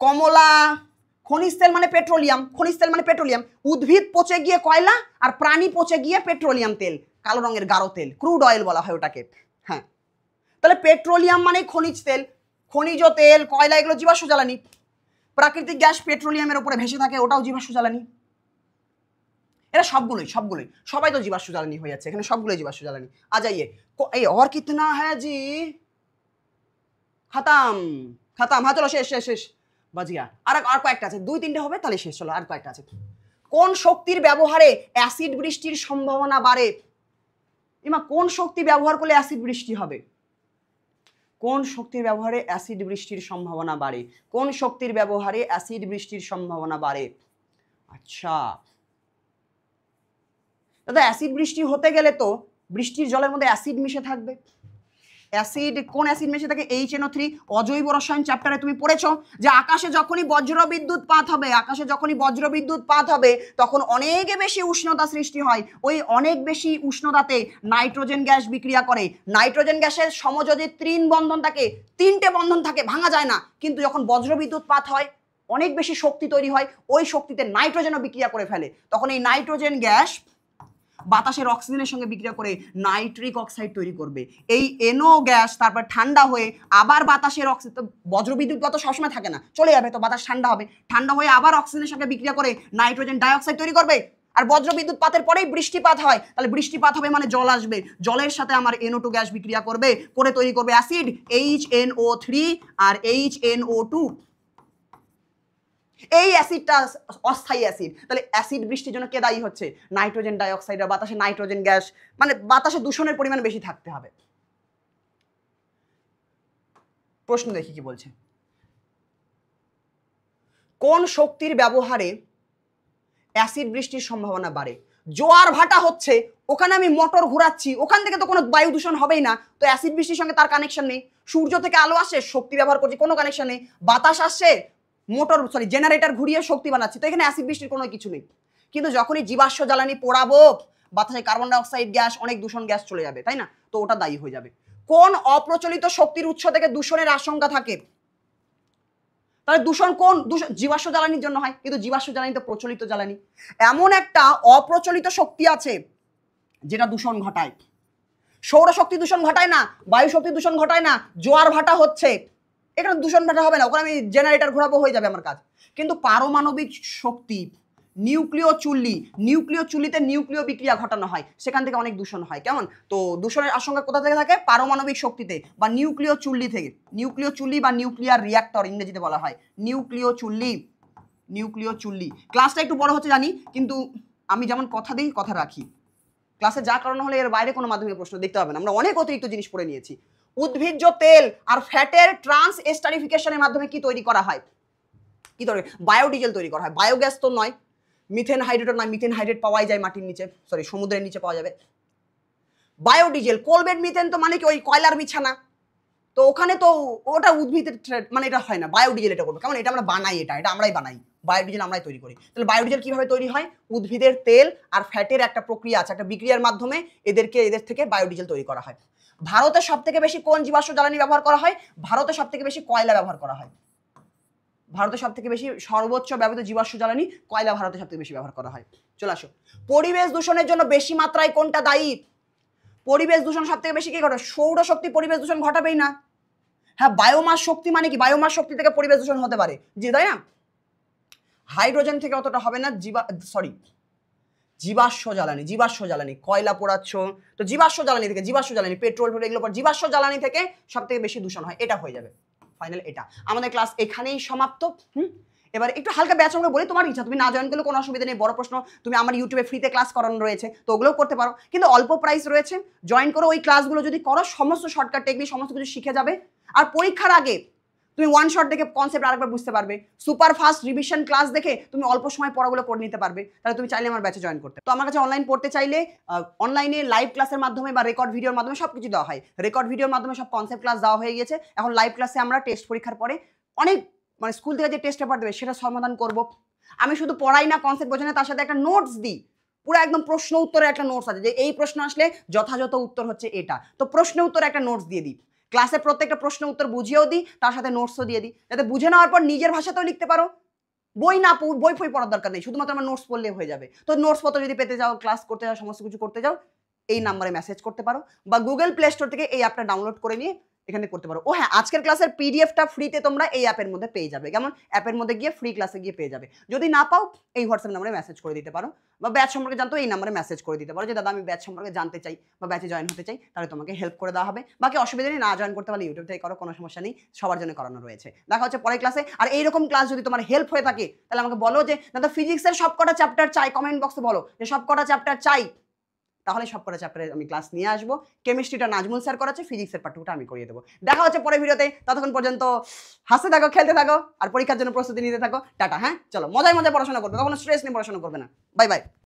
কমলা। খনিজ তেল মানে পেট্রোলিয়াম, খনিজ তেল মানে পেট্রোলিয়াম। উদ্ভিদ পচে গিয়ে কয়লা, আর প্রাণী পচে গিয়ে পেট্রোলিয়াম তেল, কালো রঙের গাঢ় তেল, ক্রুড অয়েল বলা হয় ওটাকে। হ্যাঁ, তাহলে পেট্রোলিয়াম মানে খনিজ তেল, খনিজ তেল, কয়লা, এগুলো জীবাশ্ম জ্বালানি। প্রাকৃতিক গ্যাস পেট্রোলিয়ামের উপরে ভেসে থাকে, ওটাও জীবাশ্ম জ্বালানি। এরা সবগুলোই সবাই তো জীবাশ্ম জ্বালানি হয়ে যাচ্ছে, এখানে সবগুলোই জীবাশ্ম জ্বালানি। आ जाइए, और कितना है जी? खत्म खत्म। हाँ चलो শেষ বাজ গিয়া। আর কয়েকটা আছে, 2-3টে হবে তাহলে শেষ। চলো আর কয়েকটা আছে। কোন শক্তির ব্যবহারে অ্যাসিড বৃষ্টির সম্ভাবনা বাড়ে? ইমা কোন শক্তি ব্যবহার করলে অ্যাসিড বৃষ্টি হবে? কোন শক্তির ব্যবহারে অ্যাসিড বৃষ্টির সম্ভাবনা বাড়ে? কোন শক্তির ব্যবহারে অ্যাসিড বৃষ্টির সম্ভাবনা বাড়ে? আচ্ছা দাদা, অ্যাসিড বৃষ্টি হতে গেলে তো বৃষ্টির জলের মধ্যে অ্যাসিড মিশে থাকবে। অ্যাসিড, কোন অ্যাসিড মিশে থাকে? HNO3। অজৈব রসায়ন চ্যাপ্টারে তুমি পড়েছো যে আকাশে যখনই বজ্রবিদ্যুৎ পাত হবে তখন অনেক বেশি উষ্ণতা সৃষ্টি হয়। ওই অনেক বেশি উষ্ণতাতে নাইট্রোজেন গ্যাস বিক্রিয়া করে। নাইট্রোজেন গ্যাসের সমযোজী 3 বন্ধন থাকে, 3টে বন্ধন থাকে, ভাঙা যায় না। কিন্তু যখন বজ্রবিদ্যুৎ পাত হয় অনেক বেশি শক্তি তৈরি হয়, ওই শক্তিতে নাইট্রোজেনও বিক্রিয়া করে ফেলে। তখন এই নাইট্রোজেন গ্যাস বাতাসের অক্সিজেনের সঙ্গে বিক্রিয়া করে নাইট্রিক অক্সাইড তৈরি করবে। এই NO গ্যাস তারপর ঠান্ডা হয়ে আবার বাতাসের অক্সিজেন, বজ্রবিদ্যুৎ তো সবসময় থাকে না, চলে যাবে, তো বাতাস ঠান্ডা হবে, ঠান্ডা হয়ে আবার অক্সিজেনের সঙ্গে বিক্রিয়া করে নাইট্রোজেন ডাইঅক্সাইড তৈরি করবে। আর বজ্রবিদ্যুৎ পাতের পরেই বৃষ্টিপাত হয়, তাহলে বৃষ্টিপাত হবে মানে জল আসবে, জলের সাথে আমার NO2 গ্যাস বিক্রিয়া করবে, করে তৈরি করবে অ্যাসিড HNO3 আর HNO2। এই অ্যাসিডটা অস্থায়ী অ্যাসিড। তাহলে অ্যাসিড বৃষ্টির জন্য কে দায়ী হচ্ছে? নাইট্রোজেন ডাইঅক্সাইড আর বাতাসে নাইট্রোজেন গ্যাস, মানে বাতাসে দূষণের পরিমাণ বেশি থাকতে হবে। প্রশ্ন দেখি কি বলছে। কোন শক্তির ব্যবহারে অ্যাসিড বৃষ্টির সম্ভাবনা বাড়ে? জোয়ার ভাটা হচ্ছে, ওখানে আমি মোটর ঘোরাচ্ছি, ওখান থেকে তো কোনো বায়ু দূষণ হবেই না, তো অ্যাসিড বৃষ্টির সঙ্গে তার কানেকশন নেই। সূর্য থেকে আলো আসছে, শক্তি ব্যবহার করছি, কোনো কানেকশন নেই। বাতাস আসছে, জেনারেটর ঘুরিয়ে শক্তি বানাচ্ছি, তো এখানে অ্যাসিড বৃষ্টির কোনো কিছু নেই। কিন্তু যখনই জীবাশ্ম জ্বালানি পোড়াবো বাতাসে কার্বন ডাইঅক্সাইড গ্যাস, অনেক দূষণ গ্যাস চলে যাবে, তাই না? তো ওটা দায়ী হয়ে যাবে। কোন অপ্রচলিত শক্তির উৎস থেকে দূষণের আশঙ্কা থাকে? তাহলে দূষণ কোন? জীবাশ্ম জ্বালানির জন্য হয়, কিন্তু জীবাশ্ম জ্বালানি তো প্রচলিত জ্বালানি। এমন একটা অপ্রচলিত শক্তি আছে যেটা দূষণ ঘটায়। সৌরশক্তি দূষণ ঘটায় না, বায়ু শক্তি দূষণ ঘটায় না, জোয়ার ভাটা হচ্ছে, এখানে দূষণ ভাটা হবে না, ওখানে আমি জেনারেটর ঘোরাবো, হয়ে যাবে আমার কাজ। কিন্তু পারমাণবিক শক্তি নিউক্লিয় চুল্লি, নিউক্লিয় চুল্লিতে নিউক্লিয় বিক্রিয়া ঘটানো হয়, সেখান থেকে অনেক দূষণ হয়। কেমন? তো দূষণের আশঙ্কা কোথা থেকে থাকে? পারমাণবিক শক্তিতে বা নিউক্লিয় চুল্লি থেকে। নিউক্লিয় চুল্লি বা নিউক্লিয়ার রিঅ্যাক্টর ইংরেজিতে বলা হয়। নিউক্লিয় চুল্লি, নিউক্লিয় চুল্লি। ক্লাসটা একটু বড় হচ্ছে জানি, কিন্তু আমি যেমন কথা দিই কথা রাখি। ক্লাসে যা কারণ হলে এর বাইরে কোনো মাধ্যমিক প্রশ্ন দেখতে হবে না, আমরা অনেক অতিরিক্ত জিনিস পড়ে নিয়েছি। উদ্ভিজ্জ তেল আর ফ্যাটের ট্রান্স এস্টারিফিকেশনের মাধ্যমে কি তৈরি করা হয়? কি তৈরি? বায়োডিজেল তৈরি করা হয়। বায়োগ্যাস তো নয়, মিথেন হাইড্রেট নয়, মিথেন হাইড্রেট পাওয়াই যায় মাটির নিচে, সরি সমুদ্রের নিচে পাওয়া যাবে। বায়োডিজেল, কোলবেট মিথেন তো মানে কি ওই কয়লার বিছানা, তো ওখানে তো ওটা উদ্ভিদের মানে এটা হয় না, বায়োডিজেল এটা করবো। কেমন? এটা আমরা বানাই, এটা আমরাই বানাই, বায়োডিজেল আমরাই তৈরি করি। তাহলে বায়োডিজেল কিভাবে তৈরি হয়? উদ্ভিদের তেল আর ফ্যাটের একটা প্রক্রিয়া আছে, একটা বিক্রিয়ার মাধ্যমে এদের থেকে বায়োডিজেল তৈরি করা হয়। ভারতে সব থেকে বেশি কোন জীবাশ্ম জ্বালানি ব্যবহার করা হয়? ভারতে সব থেকে বেশি কয়লা ব্যবহার করা হয়। ভারতে সব থেকে বেশি সর্বোচ্চ ব্যবহৃত জীবাশ্ম জ্বালানি কয়লা, ভারতে সব থেকে বেশি ব্যবহার করা হয়। চলে আসো, পরিবেশ দূষণের জন্য বেশি মাত্রায় কোনটা দায়ী? পরিবেশ দূষণ সব থেকে বেশি কি ঘটে? সৌরশক্তি পরিবেশ দূষণ ঘটাবেই না। হ্যাঁ, বায়োমাস শক্তি মানে কি? বায়োমাস শক্তি থেকে পরিবেশ দূষণ হতে পারে, জি তাই না? হাইড্রোজেন থেকে অতটা হবে না, জীবাশ্ম জ্বালানি, কয়লা পোড়াচ্ছ তো জীবাশ্ম জ্বালানি থেকে, জীবাশ্ম জ্বালানি পেট্রোল এগুলো পর জীবাশ্ম জ্বালানি থেকে সব থেকে বেশি দূষণ হয়, এটা হয়ে যাবে ফাইনাল। এটা আমাদের ক্লাস এখানেই সমাপ্ত। এবার একটু হালকা ব্যাচ আমরা বলি, তোমার ইচ্ছা, তুমি না জয়েন করলে কোনো অসুবিধা নেই। বড় প্রশ্ন তুমি আমার ইউটিউবে ফ্রিতে ক্লাস করানো রয়েছে, তো ওগুলোও করতে পারো, কিন্তু অল্প প্রাইস রয়েছে, জয়েন করো। ওই ক্লাসগুলো যদি করো সমস্ত শর্টকাট টেকনিক সমস্ত কিছু শিখে যাবে। আর পরীক্ষার আগে তুমি ওয়ান শট দেখে কনসেপ্ট আরেকবার বুঝতে পারবে। সুপার ফাস্ট রিভিশন ক্লাস দেখে তুমি অল্প সময় পড়াগুলো করে নিতে পারবে। তাহলে তুমি চাইলে আমার ব্যাচে জয়েন করতে। তো আমার কাছে অনলাইন পড়তে চাইলে অনলাইনে লাইভ ক্লাসের মাধ্যমে বা রেকর্ড ভিডিওর মাধ্যমে সব কিছু দেওয়া হয়। রেকর্ড ভিডিওর মাধ্যমে সব কনসেপ্ট ক্লাস দেওয়া হয়ে গেছে। এখন লাইভ ক্লাসে আমরা টেস্ট পরীক্ষার পরে অনেক মানে স্কুল থেকে যে টেস্ট পেপার দেবে সেটা সমাধান করব। আমি শুধু পড়াই না, কনসেপ্ট বোঝাই না, তার সাথে একটা নোটস দিই, পুরো একদম প্রশ্ন উত্তরের একটা নোটস আছে, যে এই প্রশ্ন আসলে যথাযথ উত্তর হচ্ছে এটা, তো প্রশ্ন উত্তরে একটা নোটস দিয়ে দিই। ক্লাসে প্রত্যেকটা প্রশ্ন উত্তর বুঝিয়েও দিই, তার সাথে নোটসও দিয়ে দিই, যাতে বুঝে নেওয়ার পর নিজের ভাষাতেও লিখতে পারো। বই ফই পড়ার দরকার নেই, শুধুমাত্র আমার নোটস পড়লে হয়ে যাবে। তো নোটস পত্র যদি পেতে যাও, ক্লাস করতে যাও, সমস্ত কিছু করতে যাও, এই নাম্বারে মেসেজ করতে পারো, বা গুগল প্লে স্টোর থেকে এই অ্যাপটা ডাউনলোড করে নিয়ে এখানে করতে পারো। ও হ্যাঁ, আজকের ক্লাসের পিডিএফটা ফ্রিতে তোমরা এই অ্যাপের মধ্যে পেয়ে যাবে। কেমন? অ্যাপের মধ্যে গিয়ে ফ্রি ক্লাসে গিয়ে পেয়ে যাবে। যদি না পাও এই হোয়াটসঅ্যাপ নাম্বারে মেসেজ করে দিতে পারো, বা ব্যাচ সম্পর্কে জানতো এই নাম্বারে মেসেজ করে দিতে পারো, যে দাদা আমি ব্যাচ সম্পর্কে জানতে চাই বা ব্যাচে জয়েন হতে চাই, তাহলে তোমাকে হেল্প করে দেওয়া হবে। বাকি অসুবিধা নেই, না জয়েন করতে পারলে ইউটিউব থেকে করো, কোনো সমস্যা নেই, সবার জন্য করানো রয়েছে। দেখা হচ্ছে পরের ক্লাসে। আর এইরকম ক্লাস যদি তোমার হেল্প হয়ে থাকে তাহলে আমাকে বলো যে দাদা ফিজিক্সের সব কটা চ্যাপ্টার চাই, কমেন্ট বক্সে বলো যে সব কটা চ্যাপ্টার চাই, তাহলে সব কটা চ্যাপ্টারে আমি ক্লাস নিয়ে আসবো। কেমিস্ট্রিটা নাজমুল স্যার করাচ্ছে, ফিজিক্সের পার্টটা আমি করিয়ে দেবো। দেখা হচ্ছে পরের ভিডিওতে, ততক্ষণ পর্যন্ত হাসতে থাকো, খেলতে থাকো, আর পরীক্ষার জন্য প্রস্তুতি নিতে থাকো। টাটা। হ্যাঁ, চলো, মজায় মজায় পড়াশোনা করবে, কখনো স্ট্রেস নিয়ে পড়াশোনা করবে না। Bye bye.